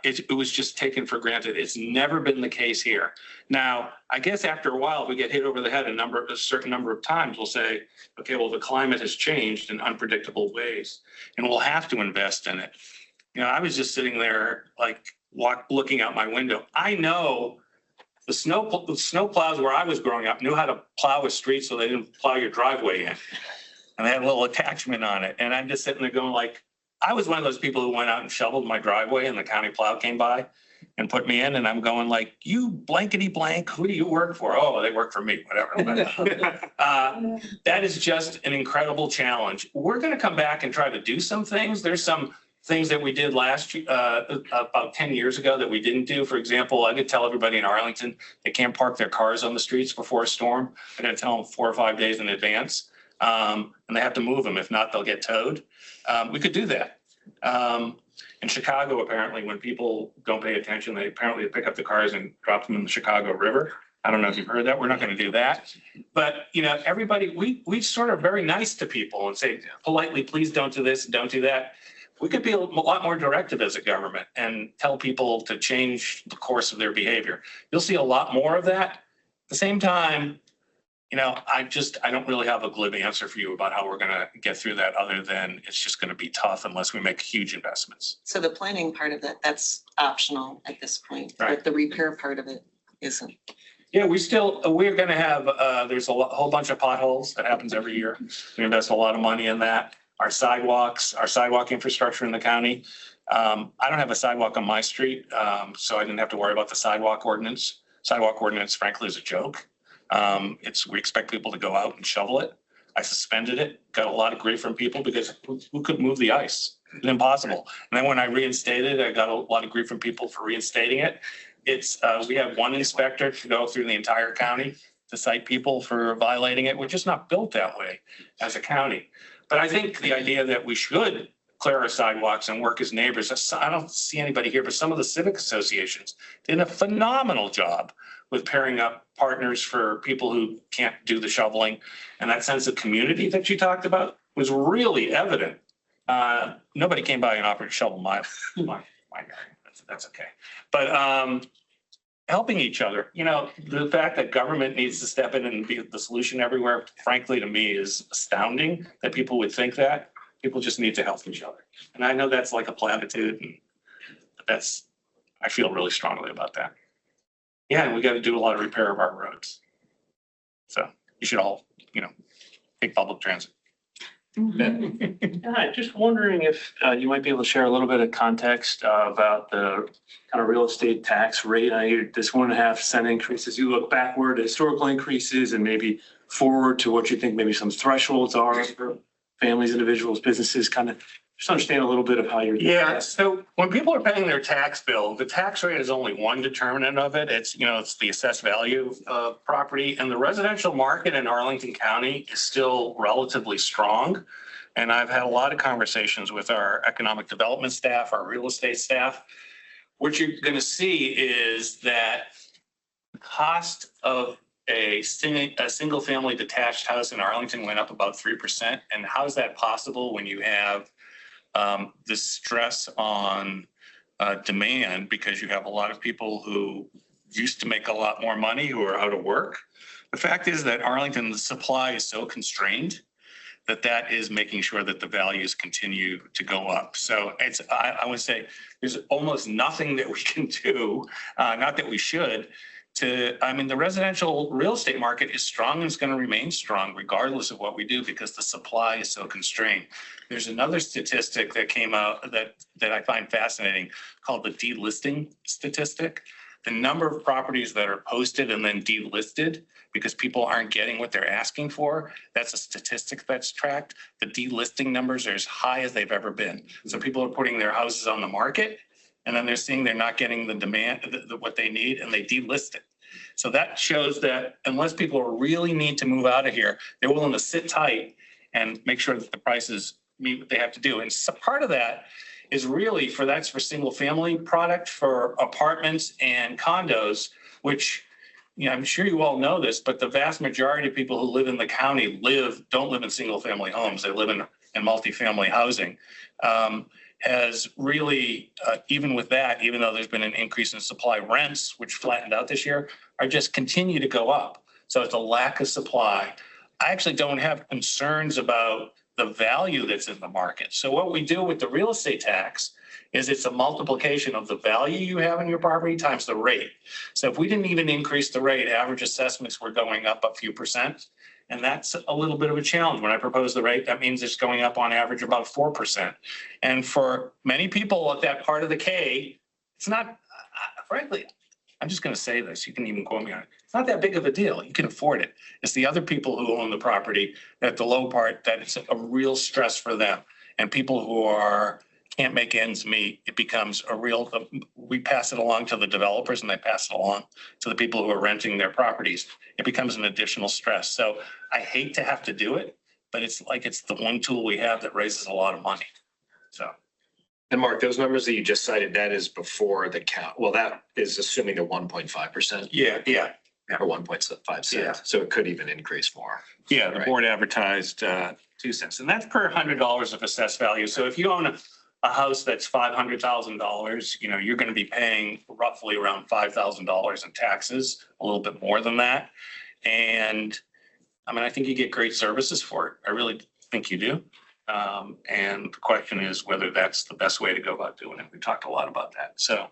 It was just taken for granted. It's never been the case here. Now, I guess after a while, if we get hit over the head a certain number of times, we'll say, okay, well, the climate has changed in unpredictable ways, and we'll have to invest in it. You know, I was just sitting there, like, looking out my window. I know the snow plows where I was growing up knew how to plow a street so they didn't plow your driveway in, and they had a little attachment on it. And I'm just sitting there going, like, I was one of those people who went out and shoveled my driveway and the county plow came by and put me in, and I'm going like, you blankety blank, who do you work for? Oh, they work for me, whatever. But, that is just an incredible challenge. We're going to come back and try to do some things. There's some things that we did last year, about 10 years ago that we didn't do. For example, I could tell everybody in Arlington, they can't park their cars on the streets before a storm. I got to tell them 4 or 5 days in advance. And they have to move them. If not, they'll get towed. We could do that. In Chicago, apparently, when people don't pay attention, they apparently pick up the cars and drop them in the Chicago River. I don't know if you've heard that. We're not going to do that. But, you know, everybody, we sort of very nice to people and say politely, please don't do this, don't do that. We could be a lot more directive as a government and tell people to change the course of their behavior. You'll see a lot more of that. At the same time, you know, I don't really have a glib answer for you about how we're going to get through that, other than it's just going to be tough unless we make huge investments. So the planning part of it, that's optional at this point, Right. but the repair part of it isn't. Yeah, we're going to have, there's a whole bunch of potholes that happens every year. We invest a lot of money in that. Our sidewalk infrastructure in the county. I don't have a sidewalk on my street, so I didn't have to worry about the sidewalk ordinance. Sidewalk ordinance, frankly, is a joke. We expect people to go out and shovel it. I suspended it, got a lot of grief from people because who could move the ice? It's impossible. And then when I reinstated it, I got a lot of grief from people for reinstating it. We have one inspector to go through the entire county to cite people for violating it. We're just not built that way as a county. But I think the idea that we should clear our sidewalks and work as neighbors, I don't see anybody here, but some of the civic associations did a phenomenal job with pairing up partners for people who can't do the shoveling. And that sense of community that you talked about was really evident. Nobody came by and offered to shovel my yard. That's okay. But helping each other, you know, the fact that government needs to step in and be the solution everywhere, frankly, to me is astounding that people would think that. People just need to help each other. And I know that's like a platitude, and I feel really strongly about that. Yeah, and we got to do a lot of repair of our roads. So you should all, you know, take public transit. Hi, just wondering if you might be able to share a little bit of context about the kind of real estate tax rate. I hear this 1.5% increase. As you look backward, historical increases, and maybe forward to what you think maybe some thresholds are for families, individuals, businesses, kind of just understand a little bit of how you're. Yeah, so when people are paying their tax bill, the tax rate is only one determinant of it. It's the assessed value of property, and the residential market in Arlington County is still relatively strong. And I've had a lot of conversations with our economic development staff, our real estate staff. What you're going to see is that the cost of a single family detached house in Arlington went up about 3%. And how is that possible when you have this stress on demand, because you have a lot of people who used to make a lot more money who are out of work? The fact is that Arlington, the supply is so constrained that is making sure that the values continue to go up. So I would say there's almost nothing that we can do, not that we should, the residential real estate market is strong and is going to remain strong regardless of what we do, because the supply is so constrained. There's another statistic that came out that I find fascinating called the delisting statistic. The number of properties that are posted and then delisted because people aren't getting what they're asking for, that's a statistic that's tracked. The delisting numbers are as high as they've ever been. So people are putting their houses on the market, and then they're seeing they're not getting the demand, what they need, and they delist it. So that shows that unless people really need to move out of here, they're willing to sit tight and make sure that the prices meet what they have to do. And so part of that is really that's for single family product, for apartments and condos, which, I'm sure you all know this, but the vast majority of people who live in the county don't live in single family homes. They live in multifamily housing. Has really, even with that, even though there's been an increase in supply, rents, which flattened out this year, are just continue to go up. So it's a lack of supply. I actually don't have concerns about the value that's in the market. So what we do with the real estate tax is it's a multiplication of the value you have in your property times the rate. So if we didn't even increase the rate, average assessments were going up a few percent. And that's a little bit of a challenge. When I propose the rate, that means it's going up on average about 4%. And for many people at that part of the K, it's not frankly, I'm just gonna say this, you can even quote me on it. It's not that big of a deal. You can afford it. It's the other people who own the property at the low part that it's a real stress for them. And people who can't make ends meet, it becomes a real, we pass it along to the developers and they pass it along to the people who are renting their properties. It becomes an additional stress. So I hate to have to do it, but it's like, it's the one tool we have that raises a lot of money. So. And Mark, those numbers that you just cited, that is before the count. Well, that is assuming the 1.5%. Yeah. Or 1.5 Yeah. cents. So it could even increase more. Yeah, the Right. board advertised 2 cents, and that's per $100 of assessed value. So if you own a house that's $500,000, you're going to be paying roughly around $5,000 in taxes, a little bit more than that. And I mean, I think you get great services for it. I really think you do. And the question is whether that's the best way to go about doing it. We talked a lot about that. So,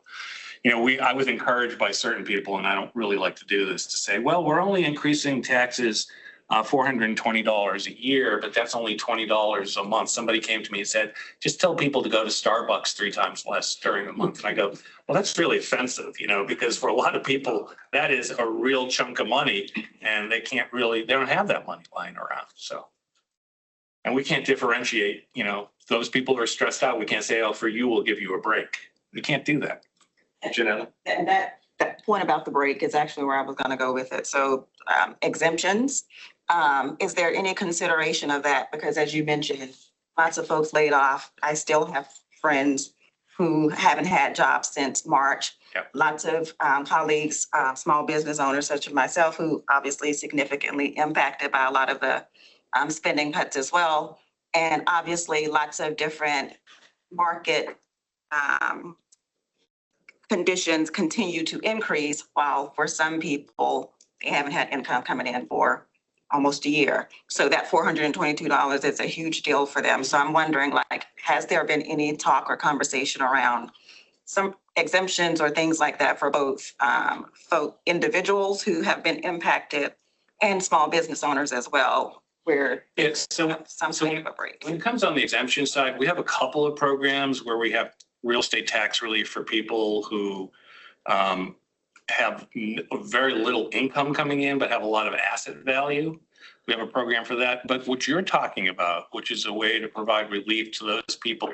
I was encouraged by certain people, and I don't really like to do this, to say, well, we're only increasing taxes $420 a year, but that's only $20 a month. Somebody came to me and said, just tell people to go to Starbucks 3 times less during the month. And I go, well, that's really offensive, because for a lot of people, that is a real chunk of money, and they don't have that money lying around. So. And we can't differentiate, those people who are stressed out. We can't say, oh, for you, we'll give you a break. We can't do that. Janetta? And that point about the break is actually where I was gonna go with it. So exemptions, is there any consideration of that? Because as you mentioned, lots of folks laid off. I still have friends who haven't had jobs since March. Yep. Lots of colleagues, small business owners such as myself, who obviously significantly impacted by a lot of the spending cuts as well. And obviously lots of different market conditions continue to increase, while for some people, they haven't had income coming in for almost a year. So that $422 is a huge deal for them. So I'm wondering, has there been any talk or conversation around some exemptions or things like that for both individuals who have been impacted and small business owners as well, where It's so some sort of a break? when it comes on the exemption side, we have a couple of programs where we have real estate tax relief for people who have very little income coming in, but have a lot of asset value. We have a program for that. But what you're talking about, which is a way to provide relief to those people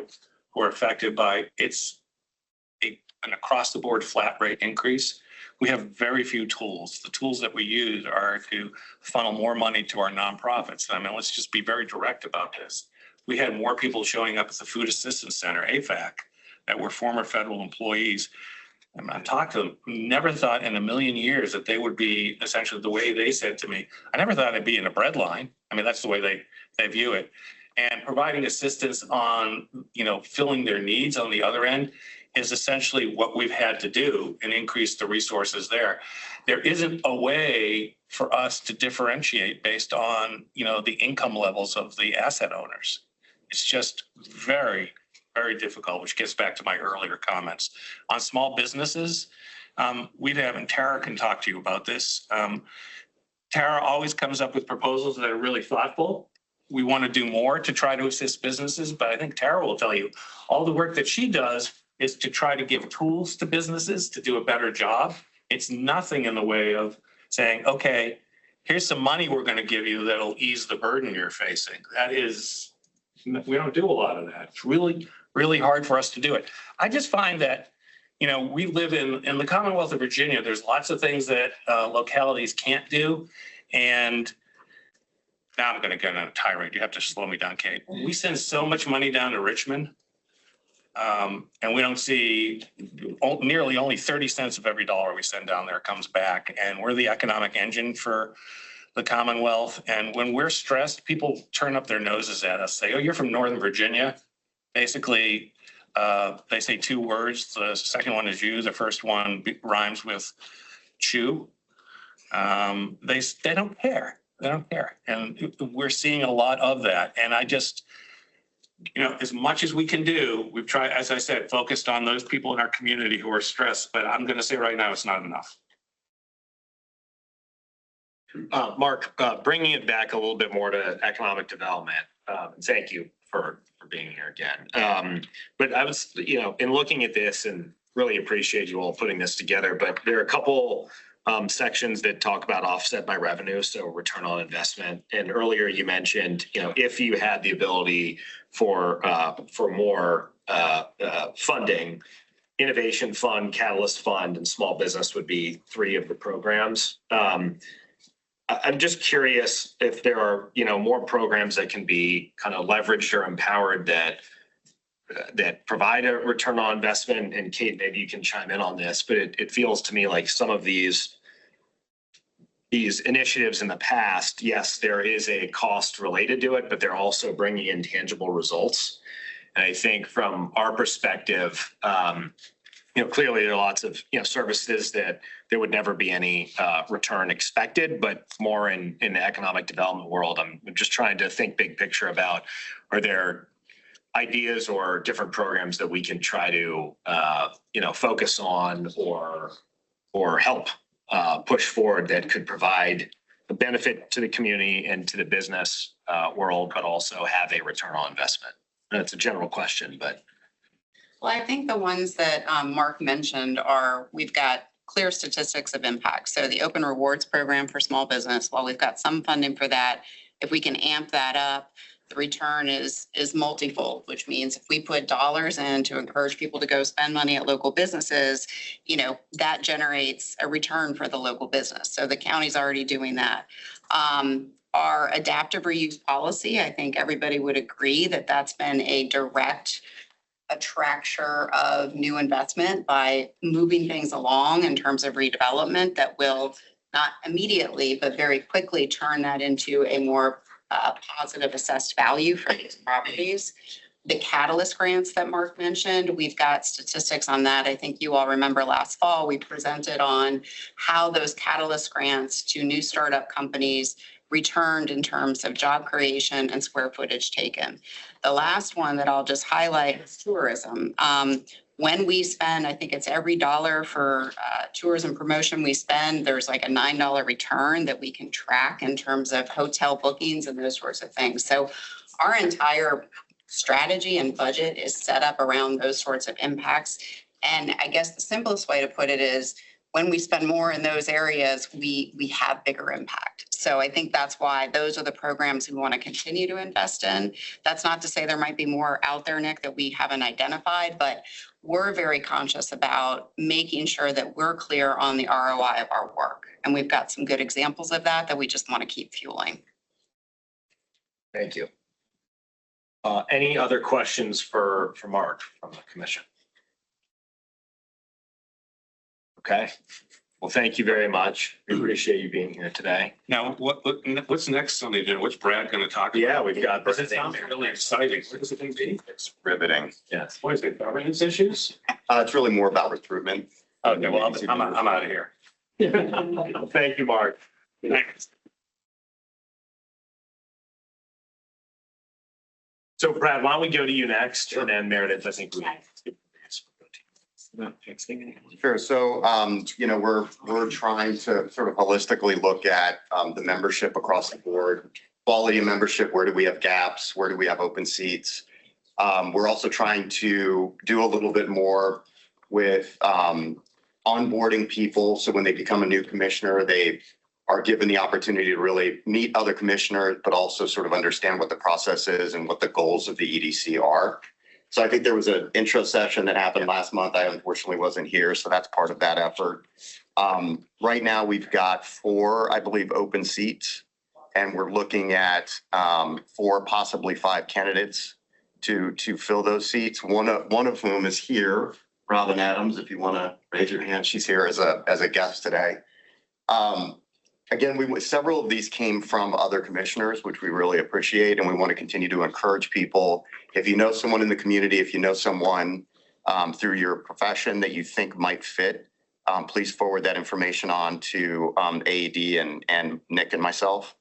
who are affected by an across the board flat rate increase, we have very few tools. The tools that we use are to funnel more money to our nonprofits. I mean, let's just be very direct about this. We had more people showing up at the Food Assistance Center, AFAC, that were former federal employees. And I talked to them, never thought in a million years that they would be essentially the way they said to me. I never thought I'd be in a bread line. I mean, that's the way they view it. And providing assistance on, filling their needs on the other end is essentially what we've had to do and increase the resources there. There isn't a way for us to differentiate based on, the income levels of the asset owners. It's just very, very difficult, which gets back to my earlier comments. On small businesses, and Tara can talk to you about this. Tara always comes up with proposals that are really thoughtful. We want to do more to try to assist businesses, but I think Tara will tell you all the work that she does is to try to give tools to businesses to do a better job. It's nothing in the way of saying, okay, here's some money we're going to give you that'll ease the burden you're facing. We don't do a lot of that. It's really, really hard for us to do it. I just find that, we live in the Commonwealth of Virginia. There's lots of things that localities can't do. And now I'm going to get on a tirade. You have to slow me down, Kate. We send so much money down to Richmond. And we don't see nearly only 30 cents of every dollar we send down there comes back. And we're the economic engine for the Commonwealth. And when we're stressed, people turn up their noses at us, say, oh, you're from Northern Virginia. Basically, they say 2 words. The second one is you. The first one rhymes with chew. They don't care. They don't care. And we're seeing a lot of that. And I just, as much as we can do, we've tried, as I said, focused on those people in our community who are stressed, but I'm going to say right now, it's not enough. Mark, bringing it back a little bit more to economic development. Thank you for being here again. But I was, in looking at this and really appreciate you all putting this together, but there are a couple sections that talk about offset by revenue, so return on investment. And earlier you mentioned, if you had the ability for more funding, Innovation Fund, Catalyst Fund, and Small Business would be three of the programs. I'm just curious if there are, more programs that can be kind of leveraged or empowered that provide a return on investment. And Kate, maybe you can chime in on this, but it feels to me like some of these initiatives in the past, yes, there is a cost related to it, but they're also bringing in tangible results. And I think from our perspective, clearly there are lots of, services that there would never be any return expected, but more in the economic development world, I'm just trying to think big picture about, are there ideas or different programs that we can try to, focus on or help push forward that could provide a benefit to the community and to the business world, but also have a return on investment? And it's a general question, but. Well, I think the ones that Mark mentioned are, we've got clear statistics of impact. So the Open Rewards Program for small business, while we've got some funding for that, if we can amp that up, the return is multifold, which means if we put dollars in to encourage people to go spend money at local businesses, that generates a return for the local business. So the county's already doing that. Our adaptive reuse policy, I think everybody would agree that that's been a direct attraction of new investment by moving things along in terms of redevelopment that will not immediately, but very quickly turn that into a more positive assessed value for these properties. The Catalyst grants that Mark mentioned, we've got statistics on that. I think you all remember last fall, we presented on how those Catalyst grants to new startup companies returned in terms of job creation and square footage taken. The last one that I'll just highlight is tourism. When we spend, I think it's every dollar for tourism promotion we spend, there's like a $9 return that we can track in terms of hotel bookings and those sorts of things. So our entire strategy and budget is set up around those sorts of impacts. And I guess the simplest way to put it is, when we spend more in those areas, we have bigger impact. So I think that's why those are the programs we want to continue to invest in. That's not to say there might be more out there, Nick, that we haven't identified, but we're very conscious about making sure that we're clear on the ROI of our work. And we've got some good examples of that we just want to keep fueling. Thank you. Any other questions for Mark from the commission? Okay. Well, thank you very much. We appreciate you being here today. Now, what's next on the agenda? What's Brad going to talk about? Yeah, we've got. This sounds really exciting. What does it think be? It's riveting. Yes. What is it, governance issues? It's really more about recruitment. Okay, well, I'm out of here. Thank you, Mark. Thanks. So Brad, why don't we go to you next, and then Meredith, I think we. Sure. So, we're trying to sort of holistically look at the membership across the board, quality of membership. Where do we have gaps? Where do we have open seats? We're also trying to do a little bit more with onboarding people. So when they become a new commissioner, they are given the opportunity to really meet other commissioners, but also sort of understand what the process is and what the goals of the EDC are. So I think there was an intro session that happened last month. I unfortunately wasn't here, so that's part of that effort. Right now, we've got 4, I believe, open seats, and we're looking at 4, possibly 5 candidates to fill those seats. One of whom is here, Robin Adams. If you want to raise your hand, she's here as a guest today. Again, several of these came from other commissioners, which we really appreciate, and we want to continue to encourage people. If you know someone in the community, if you know someone through your profession that you think might fit, please forward that information on to AED and Nick and myself.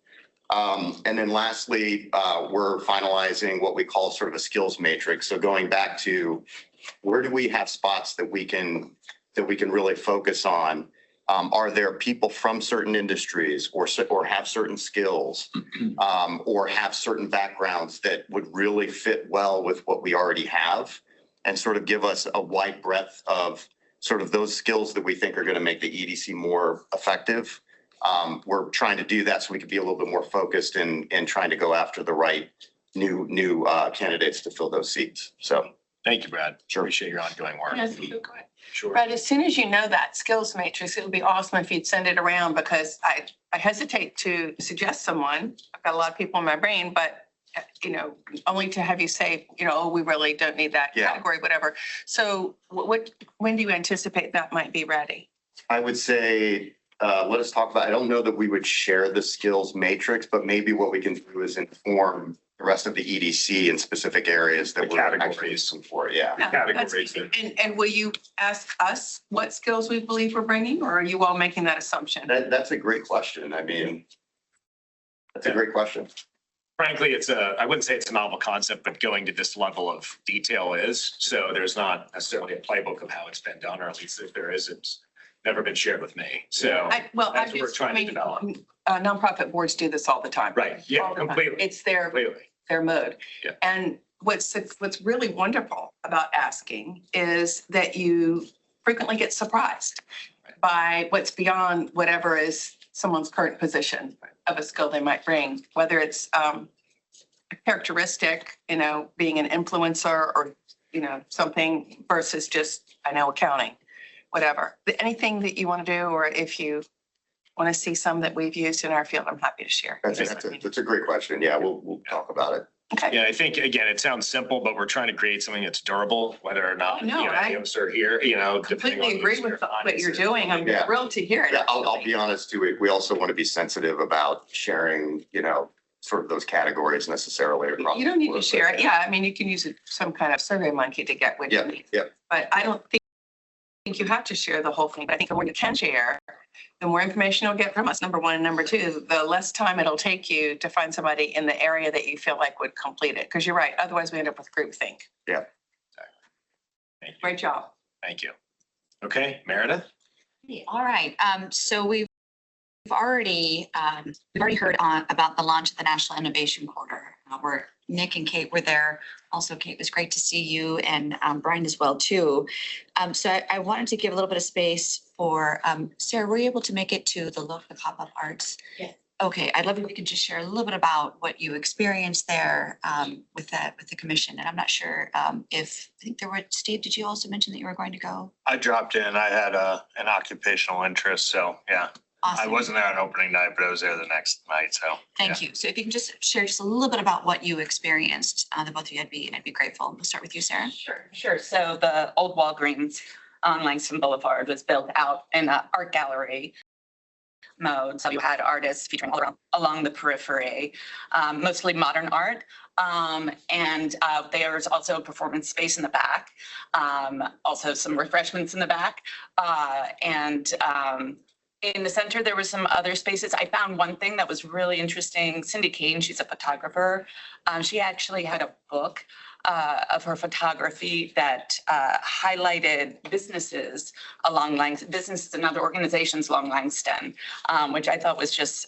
And then lastly, we're finalizing what we call sort of a skills matrix. So going back to where do we have spots that we can really focus on? Are there people from certain industries or have certain skills or have certain backgrounds that would really fit well with what we already have and sort of give us a wide breadth of sort of those skills that we think are going to make the EDC more effective. We're trying to do that so we can be a little bit more focused in trying to go after the right new candidates to fill those seats. So Thank you, Brad. Sure. Appreciate your ongoing work. Yes, go ahead. Sure. But as soon as you know that skills matrix, it would be awesome if you'd send it around because I hesitate to suggest someone. I've got a lot of people in my brain, but only to have you say, oh, we really don't need that Yeah. category, whatever. So when do you anticipate that might be ready? I would say, let us talk about, I don't know that we would share the skills matrix, but maybe what we can do is inform the rest of the EDC in specific areas that The we're actually categories. looking for. Yeah. Yeah, that's Categories easy. that- And will you ask us what skills we believe we're bringing, or are you all making that assumption? That's a great question. I mean, that's a great question. Frankly, I wouldn't say it's a novel concept, but going to this level of detail is. So there's not necessarily a playbook of how it's been done, or at least if there is, it's never been shared with me. So, that's what we're trying to develop. Nonprofit boards do this all the time. Right, yeah, All the time. completely, It's their completely. mode. Yeah. And what's really wonderful about asking is that you frequently get surprised by what's beyond whatever is someone's current position of a skill they might bring, whether it's a characteristic, being an influencer or, something versus just, I know accounting, whatever. Anything that you want to do, or if you want to see some that we've used in our field, I'm happy to share. That's a great question. Yeah, we'll talk about it. Okay. Yeah, I think, again, it sounds simple, but we're trying to create something that's durable, whether or not, No, I any of us are here, depending on. Completely agree who's with here. what you're doing. I'm Yeah. thrilled to hear it. Yeah, I'll actually. be honest too. We also want to be sensitive about sharing, sort of those categories necessarily across. You don't the need to board, share but it. Yeah, I mean, you can use some kind of survey monkey to get what you Yeah, need. yeah. But I don't think you have to share the whole thing. But I think the more you can share, the more information you'll get from us, number one. And number two, the less time it'll take you to find somebody in the area that you feel like would complete it. Because you're right. Otherwise, we end up with groupthink. Yeah. Thank you. Great job. Thank you. Okay, Meredith? All right, so we've already heard about the launch of the National Innovation Quarter, where Nick and Kate were there. Also, Kate, it was great to see you, and Brian as well too. So I wanted to give a little bit of space for Sarah. Were you able to make it to the local pop-up arts? Yeah. Okay, I'd love if you could just share a little bit about what you experienced there with the commission. And I'm not sure if, I think there were, Steve, did you also mention that you were going to go? I dropped in. I had an occupational interest, so yeah. I Awesome. wasn't there on opening night, but I was there the next night, so. Thank you. So if you can just share just a little bit about what you experienced, the both of you, I'd be grateful. We'll start with you, Sarah. Sure. So the old Walgreens on Langston Boulevard was built out in an art gallery mode. So you had artists featuring all along the periphery, mostly modern art. And there's also a performance space in the back, also some refreshments in the back. In the center, there were some other spaces. I found one thing that was really interesting. Cindy Kane, she's a photographer. She actually had a book of her photography that highlighted businesses along Langston, businesses and other organizations along Langston, which I thought was just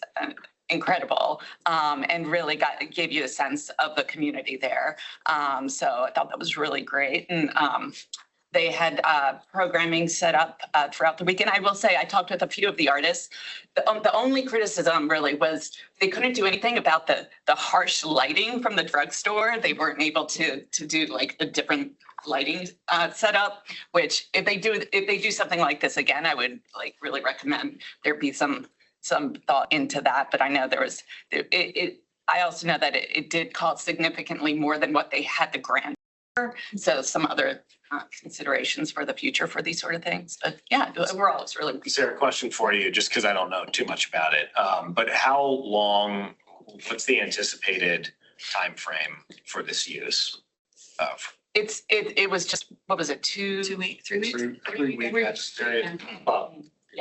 incredible, and really gave you a sense of the community there. So I thought that was really great. And they had programming set up throughout the weekend. I will say, I talked with a few of the artists. The only criticism really was they couldn't do anything about the harsh lighting from the drugstore. They weren't able to do like a different lighting setup, which if they do something like this again, I would like really recommend there be some thought into that. But I know there was, I also know that it did cost significantly more than what they had the grant for. So some other considerations for the future for these sort of things. But yeah, overall, it's really. Sarah, question for you, just because I don't know too much about it. But how long, what's the anticipated time frame for this use? It was just, what was it, 3 weeks? 3 weeks. It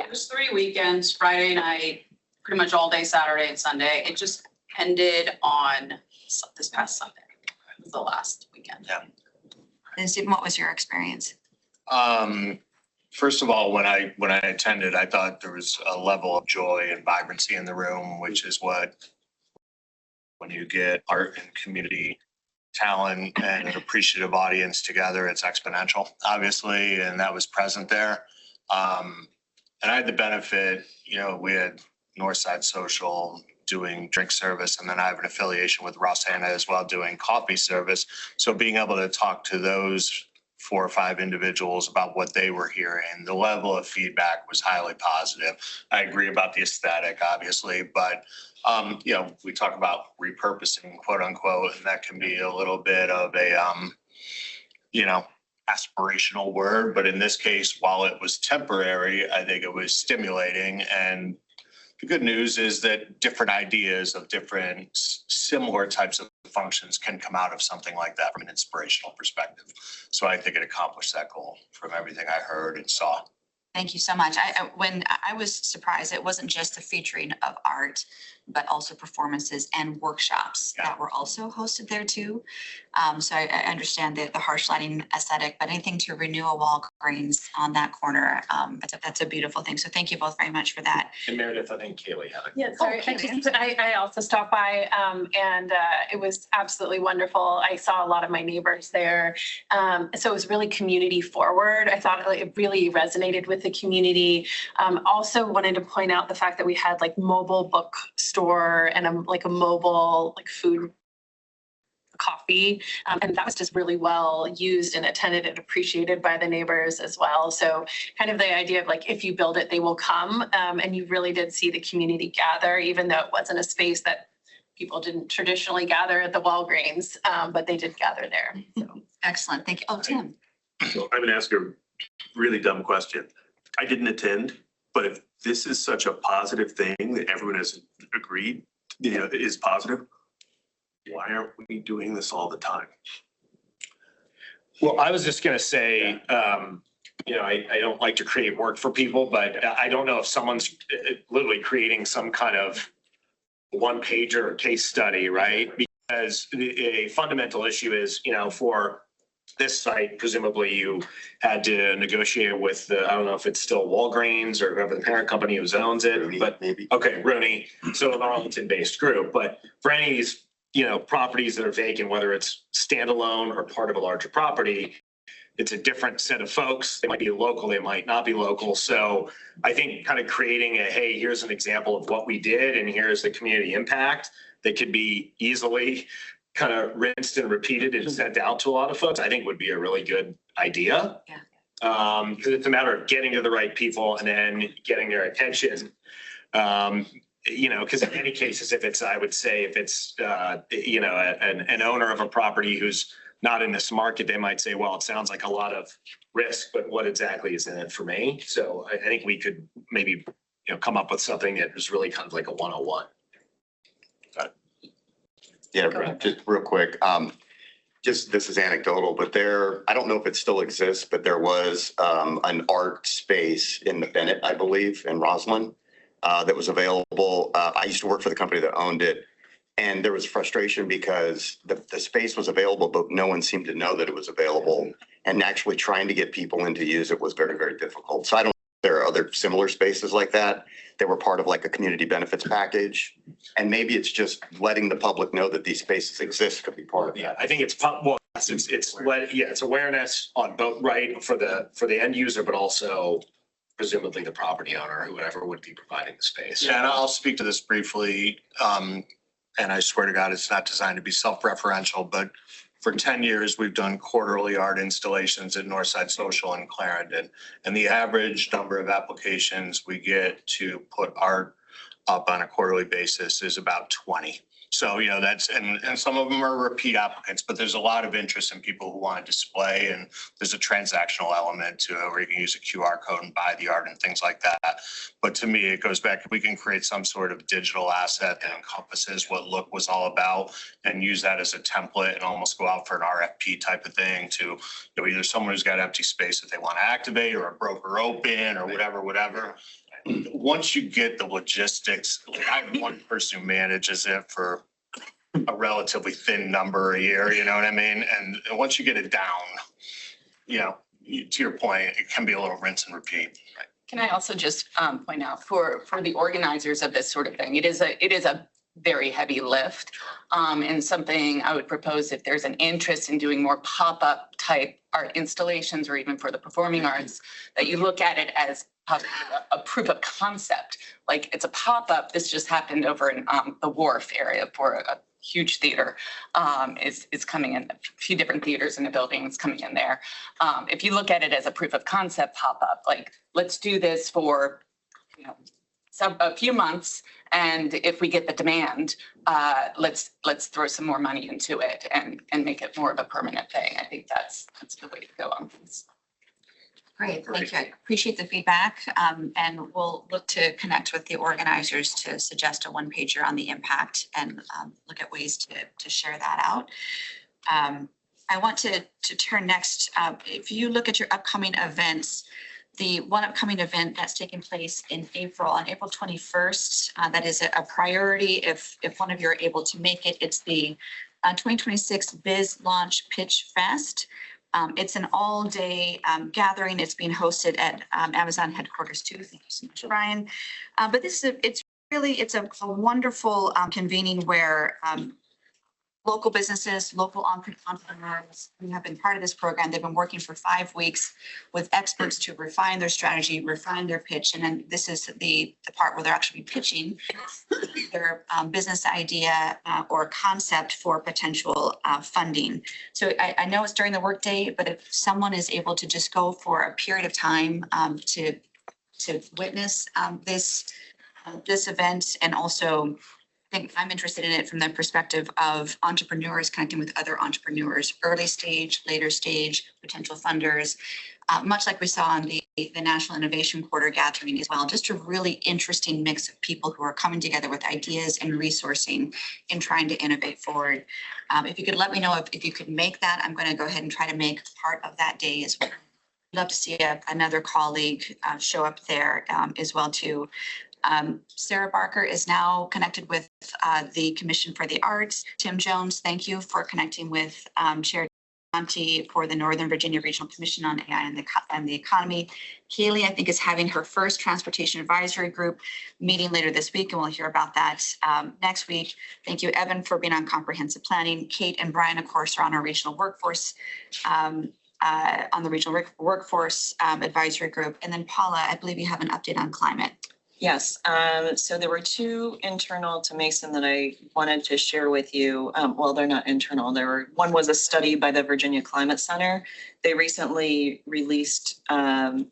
was 3 weekends, Friday night, pretty much all day Saturday and Sunday. It just ended on this past Sunday. It was the last weekend. Yeah. And Stephen, what was your experience? First of all, when I attended, I thought there was a level of joy and vibrancy in the room, which is what, when you get art and community talent and an appreciative audience together, it's exponential, obviously, and that was present there. And I had the benefit, we had Northside Social doing drink service, and then I have an affiliation with Rosanna as well doing coffee service. So being able to talk to those 4 or 5 individuals about what they were hearing, the level of feedback was highly positive. I agree about the aesthetic, obviously, but we talk about repurposing, quote unquote, and that can be a little bit of a, aspirational word. But in this case, while it was temporary, I think it was stimulating. And the good news is that different ideas of different similar types of functions can come out of something like that from an inspirational perspective. So I think it accomplished that goal from everything I heard and saw. Thank you so much. When I was surprised, it wasn't just the featuring of art, but also performances and workshops that were also hosted there too. So I understand the harsh lighting aesthetic, but anything to renew a Walgreens on that corner, that's a beautiful thing. So thank you both very much for that. And Meredith, I think Kaylee had it. Yeah, sorry. I also stopped by and it was absolutely wonderful. I saw a lot of my neighbors there. So it was really community forward. I thought it really resonated with the community. Also wanted to point out the fact that we had like mobile bookstore and a mobile food coffee. And that was just really well used and attended and appreciated by the neighbors as well. So kind of the idea of if you build it, they will come. And you really did see the community gather, even though it wasn't a space that people didn't traditionally gather at the Walgreens, but they did gather there. So. Excellent. Thank you. Oh, Tim. So I'm gonna ask a really dumb question. I didn't attend, but if this is such a positive thing that everyone has agreed, is positive, why aren't we doing this all the time? Well, I was just gonna say, I don't like to create work for people, but I don't know if someone's literally creating some kind of one-pager or case study, right? Because a fundamental issue is, for this site, presumably you had to negotiate with I don't know if it's still Walgreens or whoever the parent company who owns it, Rooney, but maybe. okay, Rooney, so an Arlington-based group. But for any of these, properties that are vacant, whether it's standalone or part of a larger property, it's a different set of folks. They might be local, they might not be local. So I think kind of creating hey, here's an example of what we did and here's the community impact that could be easily kind of rinsed and repeated and sent out to a lot of folks, I think would be a really good idea. Yeah. Because it's a matter of getting to the right people and then getting their attention. Because in many cases, I would say if it's, an owner of a property who's not in this market, they might say, well, it sounds like a lot of risk, but what exactly is in it for me? So I think we could maybe, come up with something that is really kind of like a 101. Yeah, just real quick. This is anecdotal, but I don't know if it still exists, but there was an art space in the Bennett, I believe, in Roslyn, that was available. I used to work for the company that owned it. And there was frustration because the space was available, but no one seemed to know that it was available. And actually trying to get people in to use it was very, very difficult. So I don't know if there are other similar spaces like that. They were part of a community benefits package. And maybe it's just letting the public know that these spaces exist could be part of that. I think it's awareness on both, right, for the end user, but also presumably the property owner, whoever would be providing the space. Yeah, and I'll speak to this briefly. And I swear to God, it's not designed to be self-referential, but for 10 years, we've done quarterly art installations at Northside Social in Clarendon. And the average number of applications we get to put art up on a quarterly basis is about 20. So, that's, and some of them are repeat applicants, but there's a lot of interest in people who want to display, and there's a transactional element to it where you can use a QR code and buy the art and things like that. But to me, it goes back, if we can create some sort of digital asset that encompasses what Look was all about and use that as a template and almost go out for an RFP type of thing to, either someone who's got empty space that they want to activate or a broker open or whatever. Once you get the logistics, I have one person who manages it for a relatively thin number a year, you know what I mean? And once you get it down, to your point, it can be a little rinse and repeat. Can I also just point out for the organizers of this sort of thing, it is a very heavy lift. And something I would propose, if there's an interest in doing more pop-up type art installations or even for the performing arts, that you look at it as possibly a proof of concept. Like it's a pop-up. This just happened over in the Wharf area for a huge theater. Is coming in, a few different theaters in the building is coming in there. If you look at it as a proof of concept pop-up, like let's do this for, you know, a few months, and if we get the demand, let's throw some more money into it and make it more of a permanent thing. I think that's the way to go on this. Great, thank you. I appreciate the feedback. And we'll look to connect with the organizers to suggest a one-pager on the impact and look at ways to share that out. I want to turn next. If you look at your upcoming events, the one upcoming event that's taking place in April, on April 21st, that is a priority if one of you are able to make it. It's the 2026 Biz Launch Pitch Fest. It's an all-day gathering. It's being hosted at Amazon headquarters too. Thank you so much, Brian. But this is it's a wonderful convening where local businesses, local entrepreneurs who have been part of this program. They've been working for 5 weeks with experts to refine their strategy, refine their pitch. And then this is the part where they're actually pitching their business idea or concept for potential funding. So I know it's during the workday, but if someone is able to just go for a period of time to witness this event, and also I think I'm interested in it from the perspective of entrepreneurs connecting with other entrepreneurs, early stage, later stage, potential funders, much like we saw on the National Innovation Quarter gathering as well. Just a really interesting mix of people who are coming together with ideas and resourcing and trying to innovate forward. If you could let me know if you could make that, I'm going to go ahead and try to make part of that day as well. I'd love to see another colleague show up there as well too. Sarah Barker is now connected with the Commission for the Arts. Tim Jones, thank you for connecting with Chair Monty for the Northern Virginia Regional Commission on AI and the economy. Kaylee, I think, is having her first Transportation Advisory Group meeting later this week, and we'll hear about that next week. Thank you, Evan, for being on comprehensive planning. Kate and Brian, of course, are on our regional workforce on the regional workforce advisory group. And then Paula, I believe you have an update on climate. Yes, so there were two internal to Mason that I wanted to share with you. Well, they're not internal. One was a study by the Virginia Climate Center. They recently released a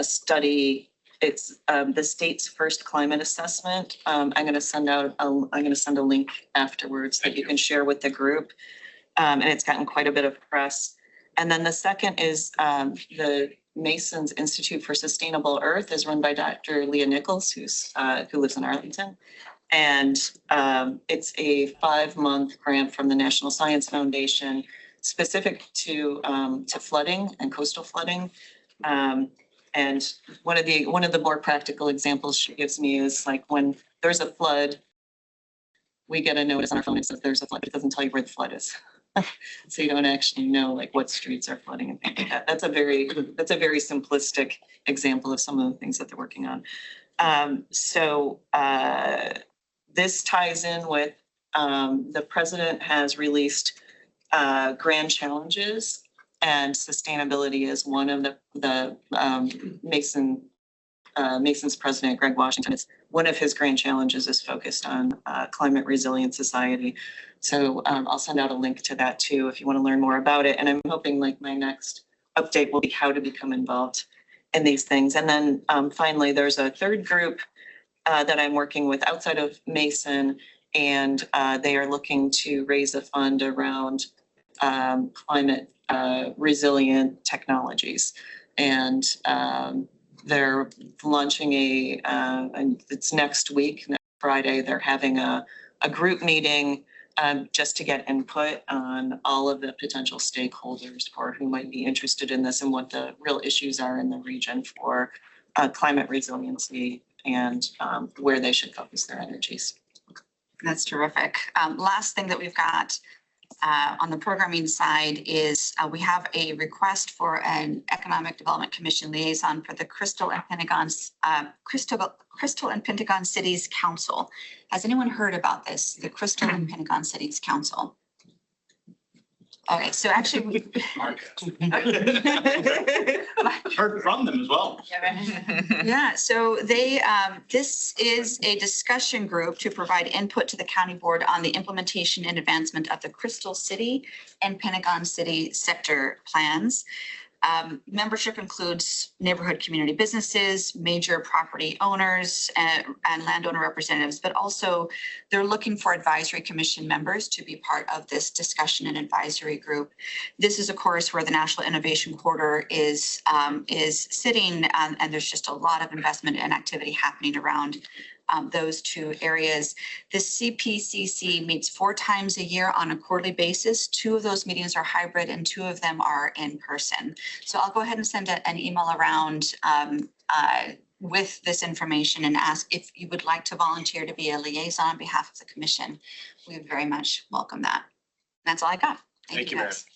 study. It's the state's first climate assessment. I'm going to send a link afterwards that you can share with the group. And it's gotten quite a bit of press. And then the second is the Mason's Institute for Sustainable Earth is run by Dr. Leah Nichols, who lives in Arlington. And it's a 5-month grant from the National Science Foundation specific to flooding and coastal flooding. And one of the more practical examples she gives me is like when there's a flood, we get a notice on our phone that says there's a flood, but it doesn't tell you where the flood is. So you don't actually know like what streets are flooding and things like that. That's a very simplistic example of some of the things that they're working on. This ties in with the president has released grand challenges, and sustainability is one of the Mason's president, Greg Washington. It's one of his grand challenges is focused on climate resilient society. So I'll send out a link to that too if you want to learn more about it. And I'm hoping like my next update will be how to become involved in these things. And then finally, there's a third group that I'm working with outside of Mason, and they are looking to raise a fund around climate resilient technologies. And they're launching it's next week, next Friday, they're having a group meeting just to get input on all of the potential stakeholders for who might be interested in this and what the real issues are in the region for climate resiliency and where they should focus their energies. That's terrific. Last thing that we've got on the programming side is we have a request for an Economic Development Commission liaison for the Crystal and Pentagon Cities Council. Has anyone heard about this? The Crystal and Pentagon Cities Council? Okay, so actually. Heard from them as well. Yeah, so they, this is a discussion group to provide input to the county board on the implementation and advancement of the Crystal City and Pentagon City sector plans. Membership includes neighborhood community businesses, major property owners, and landowner representatives, but also they're looking for advisory commission members to be part of this discussion and advisory group. This is, of course, where the National Innovation Corridor is sitting, and there's just a lot of investment and activity happening around those two areas. The CPCC meets 4 times a year on a quarterly basis. 2 of those meetings are hybrid and 2 of them are in person. So I'll go ahead and send an email around with this information and ask if you would like to volunteer to be a liaison on behalf of the commission. We would very much welcome that. That's all I got. Thank you, Mary. guys.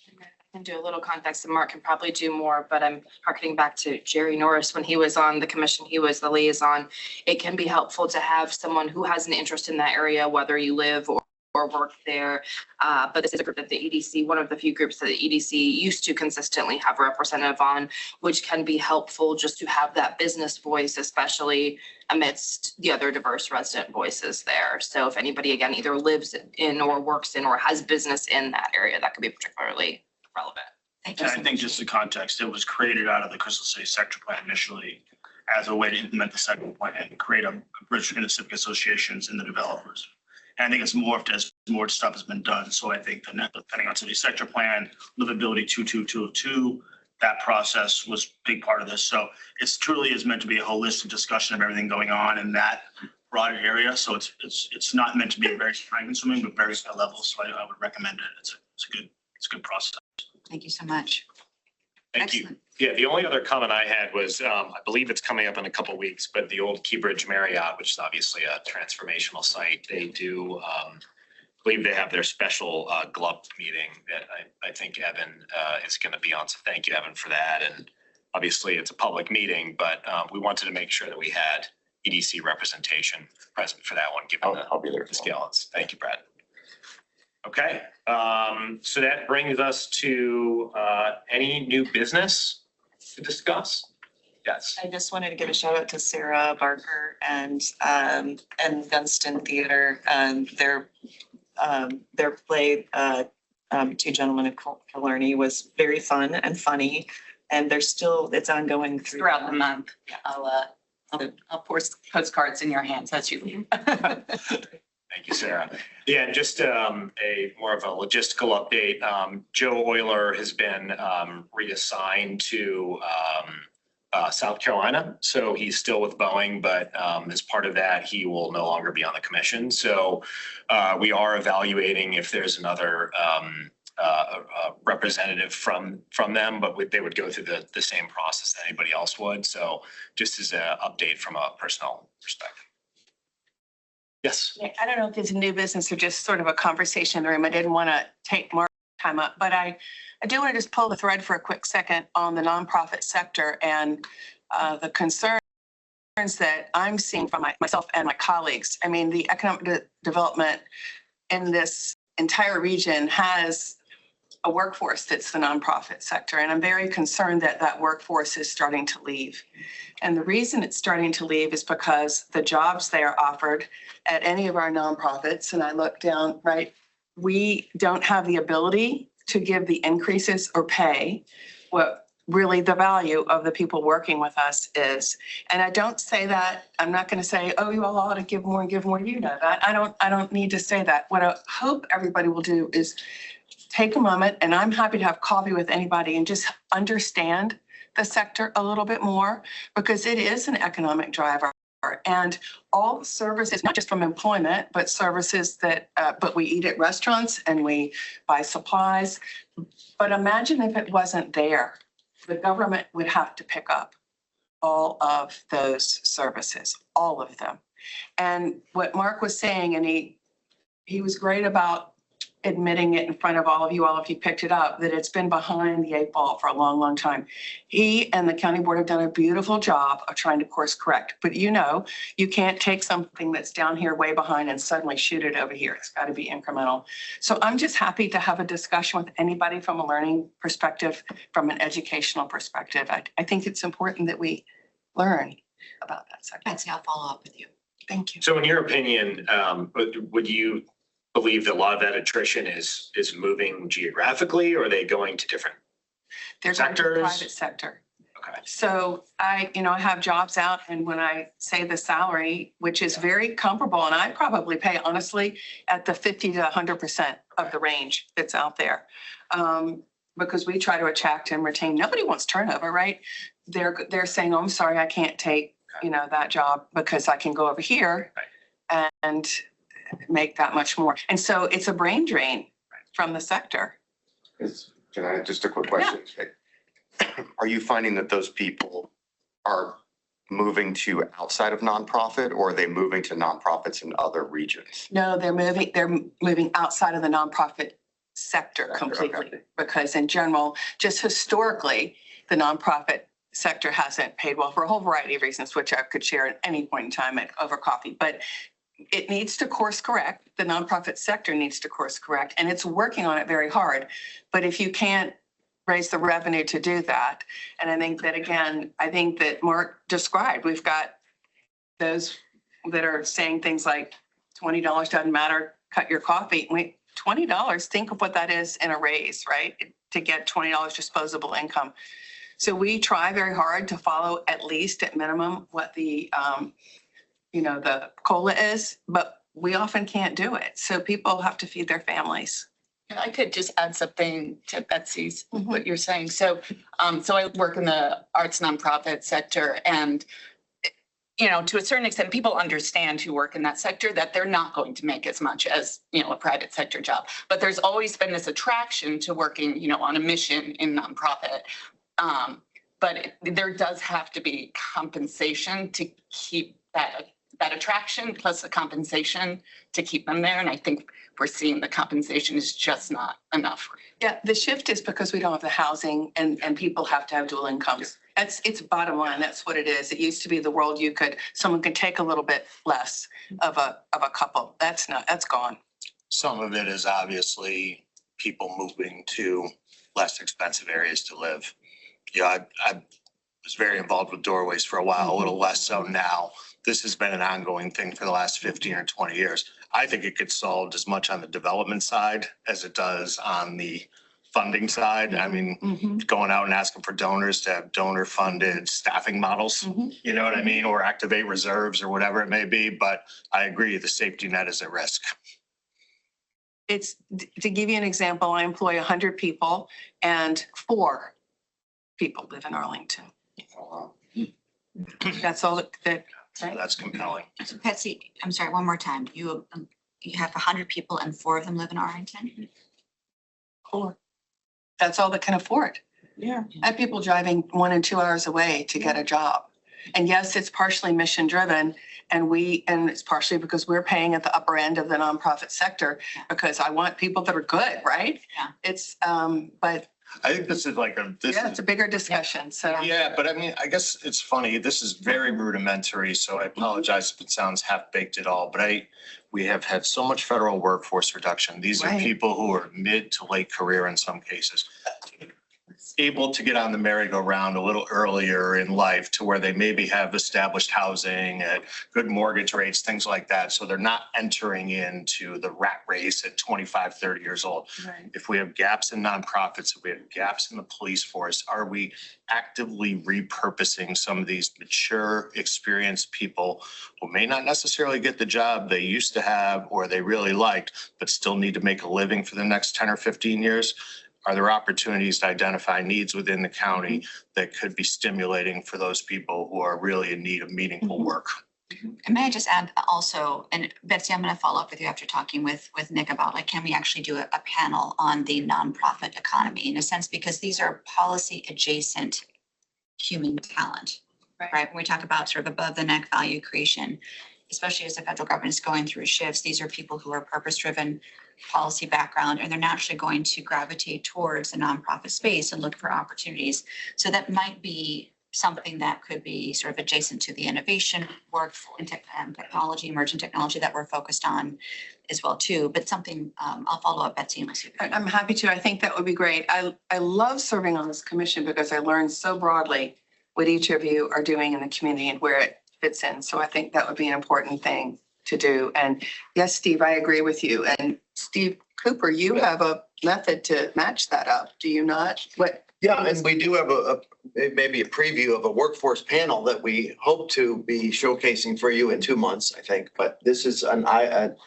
Can do a little context and Mark can probably do more, but I'm harkening back to Jerry Norris. When he was on the commission, he was the liaison. It can be helpful to have someone who has an interest in that area, whether you live or work there. But this is a group that the EDC, one of the few groups that the EDC used to consistently have a representative on, which can be helpful just to have that business voice, especially amidst the other diverse resident voices there. So if anybody, again, either lives in or works in or has business in that area, that could be particularly relevant. Thank you And so I think much. just the context, it was created out of the Crystal City Sector Plan initially as a way to implement the sector plan and create a bridge between the civic associations and the developers. And I think it's morphed as more stuff has been done. So I think depending on City Sector Plan, Livability 22202, that process was a big part of this. So it's truly is meant to be a holistic discussion of everything going on in that broader area. So it's not meant to be very time consuming, but very high level. So I would recommend it. It's a good process. Thank you so much. Thank you. Excellent. Yeah, the only other comment I had was, I believe it's coming up in a couple of weeks, but the old Keybridge Marriott, which is obviously a transformational site, they do, believe they have their special GLUP meeting that I think Evan is going to be on. So thank you, Evan, for that. And obviously it's a public meeting, but we wanted to make sure that we had EDC representation present for that one, given I'll be there. the scale. Thank you, Brad. Okay, so that brings us to any new business to discuss? Yes. I just wanted to give a shout out to Sarah Barker and Gunston Theater. Their play, Two Gentlemen of Killarney, was very fun and funny. And it's ongoing Throughout the month, I'll post postcards in your hands as you. Thank you, Sarah. Yeah, just a more of a logistical update. Joe Euler has been reassigned to South Carolina. So he's still with Boeing, but as part of that, he will no longer be on the commission. So we are evaluating if there's another representative from them, but they would go through the same process that anybody else would. So just as an update from a personnel perspective. Yes. I don't know if it's a new business or just sort of a conversation in the room. I didn't want to take more time up, but I do want to just pull the thread for a quick second on the nonprofit sector and the concerns that I'm seeing from myself and my colleagues. I mean, the economic development in this entire region has a workforce that's the nonprofit sector. And I'm very concerned that that workforce is starting to leave. And the reason it's starting to leave is because the jobs they are offered at any of our nonprofits, and I look down, right, we don't have the ability to give the increases or pay what really the value of the people working with us is. And I don't say that, I'm not going to say, oh, you all ought to give more and give more. You know that. I don't need to say that. What I hope everybody will do is take a moment, and I'm happy to have coffee with anybody and just understand the sector a little bit more, because it is an economic driver. And all the services, not just from employment, but services that, but we eat at restaurants and we buy supplies. But imagine if it wasn't there, the government would have to pick up all of those services, all of them. And what Mark was saying, and he was great about admitting it in front of all if you picked it up, that it's been behind the 8 ball for a long, long time. He and the county board have done a beautiful job of trying to course correct, but you can't take something that's down here way behind and suddenly shoot it over here. It's got to be incremental. So I'm just happy to have a discussion with anybody from a learning perspective, from an educational perspective. I think it's important that we learn about that sector. Betsy, I'll follow up with you. Thank you. So in your opinion, would you believe that a lot of that attrition is moving geographically, or are they going to different They're going to the sectors? private sector. Okay. So I have jobs out, and when I say the salary, which is very comparable, and I probably pay honestly at the 50 to 100% of the range that's out there. Because we try to attract and retain. Nobody wants turnover, right? They're saying, oh, I'm sorry, I can't take, that job because I can go over here and make that much more. And so it's a brain drain from the sector. Can I, just a quick question? Are you finding that those people are moving to outside of nonprofit, or are they moving to nonprofits in other regions? No, they're moving outside of the nonprofit sector completely. Okay. Because in general, just historically, the nonprofit sector hasn't paid well for a whole variety of reasons, which I could share at any point in time over coffee. But it needs to course correct. The nonprofit sector needs to course correct, and it's working on it very hard. But if you can't raise the revenue to do that, and I think that Mark described, we've got those that are saying things like $20 doesn't matter, cut your coffee. Wait, $20, think of what that is in a raise, right? To get $20 disposable income. So we try very hard to follow at least at minimum what the the COLA is, but we often can't do it. So people have to feed their families. And I could just add something to Betsy's, what you're saying. So I work in the arts nonprofit sector, and to a certain extent, people understand who work in that sector that they're not going to make as much as, a private sector job. But there's always been this attraction to working, on a mission in nonprofit. But there does have to be compensation to keep that attraction, plus the compensation to keep them there. And I think we're seeing the compensation is just not enough. Yeah, the shift is because we don't have the housing, and people have to have dual incomes. It's bottom line. That's what it is. It used to be the world someone could take a little bit less of a couple. That's gone. Some of it is obviously people moving to less expensive areas to live. I was very involved with Doorways for a while, a little less so now. This has been an ongoing thing for the last 15 or 20 years. I think it gets solved as much on the development side as it does on the funding side. I mean, going out and asking for donors to have donor funded staffing models, you know what I mean? Or activate reserves or whatever it may be. But I agree, the safety net is at risk. It's, to give you an example, I employ 100 people and 4 people live in Arlington. That's all that. So that's compelling. So Betsy, I'm sorry, one more time. You have 100 people and 4 of them live in Arlington? 4. That's all that can afford. Yeah. I have people driving 1 and 2 hours away to get a job. And yes, it's partially mission driven, and it's partially because we're paying at the upper end of the nonprofit sector, because I want people that are good, right? Yeah. It's, but I think this is like it's a bigger discussion, so. Yeah, but I mean, I guess it's funny. This is very rudimentary, so I apologize if it sounds half-baked at all, but we have had so much federal workforce reduction. These are Right. people who are mid to late career in some cases, able to get on the merry-go-round a little earlier in life to where they maybe have established housing at good mortgage rates, things like that. So they're not entering into the rat race at 25, 30 years old. Right. If we have gaps in nonprofits, if we have gaps in the police force, are we actively repurposing some of these mature, experienced people who may not necessarily get the job they used to have or they really liked, but still need to make a living for the next 10 or 15 years? Are there opportunities to identify needs within the county that could be stimulating for those people who are really in need of meaningful work? And may I just add also, and Betsy, I'm going to follow up with you after talking with Nick about, like, can we actually do a panel on the nonprofit economy in a sense, because these are policy adjacent human talent, right? When we talk about sort of above the neck value creation, especially as the federal government is going through shifts, these are people who are purpose-driven, policy background, and they're naturally going to gravitate towards the nonprofit space and look for opportunities. So that might be something that could be sort of adjacent to the innovation work and technology, emerging technology that we're focused on as well too, but something, I'll follow up, Betsy. I'm happy to. I think that would be great. I love serving on this commission because I learned so broadly what each of you are doing in the community and where it fits in. So I think that would be an important thing to do. And yes, Steve, I agree with you. And Steve Cooper, you have a method to match that up, do you not? What? Yeah, and we do have maybe a preview of a workforce panel that we hope to be showcasing for you in 2 months, I think. But this is an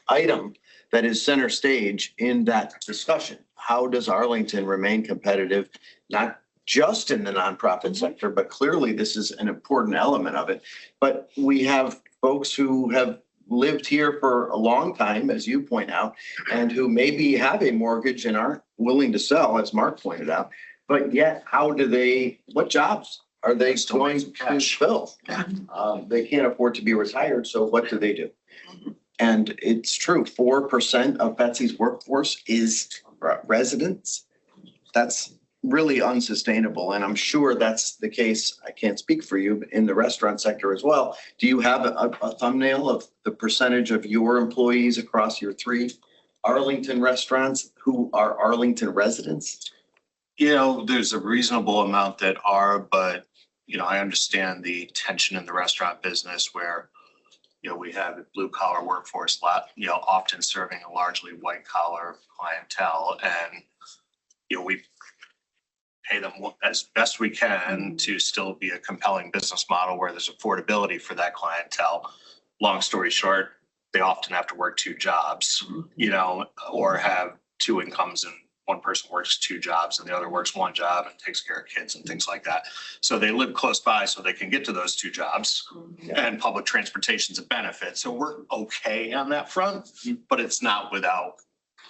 item that is center stage in that discussion. How does Arlington remain competitive, not just in the nonprofit sector, but clearly this is an important element of it. But we have folks who have lived here for a long time, as you point out, and who maybe have a mortgage and aren't willing to sell, as Mark pointed out. But yet, what jobs are they going to fill? They can't afford to be retired, so what do they do? And it's true, 4% of Betsy's workforce is residents. That's really unsustainable, and I'm sure that's the case. I can't speak for you, but in the restaurant sector as well. Do you have a thumbnail of the percentage of your employees across your 3 Arlington restaurants who are Arlington residents? You know, there's a reasonable amount that are, but, you know, I understand the tension in the restaurant business where, you know, we have a blue collar workforce, you know, often serving a largely white collar clientele. And, you know, we pay them as best we can to still be a compelling business model where there's affordability for that clientele. Long story short, they often have to work 2 jobs, you know, or have 2 incomes, and one person works 2 jobs and the other works 1 job and takes care of kids and things like that. So they live close by so they can get to those 2 jobs, and public transportation's a benefit. So we're okay on that front, but it's not without,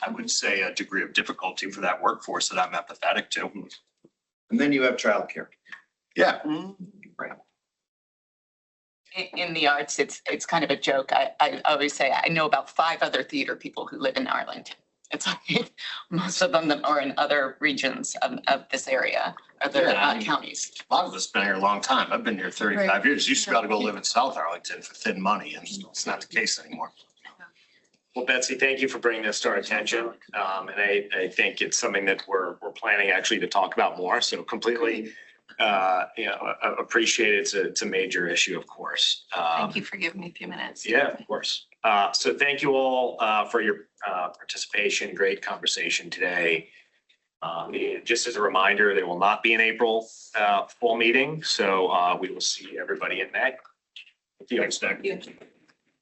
I would say, a degree of difficulty for that workforce that I'm empathetic to. And then you have childcare. Yeah. Right. In the arts, it's kind of a joke. I always say I know about 5 other theater people who live in Arlington. It's like most of them are in other regions of this area, other counties. A lot of us been here a long time. I've been here 35 years. Used to be able to go live in South Arlington for thin money, and it's not the case anymore. Well, Betsy, thank you for bringing this to our attention. And I think it's something that we're planning actually to talk about more. So completely, appreciate it. It's a major issue, of course. Thank you for giving me a few minutes. Yeah, of course. So thank you all for your participation. Great conversation today. Just as a reminder, there will not be an April full meeting. So we will see everybody in May. Thanks, Nick.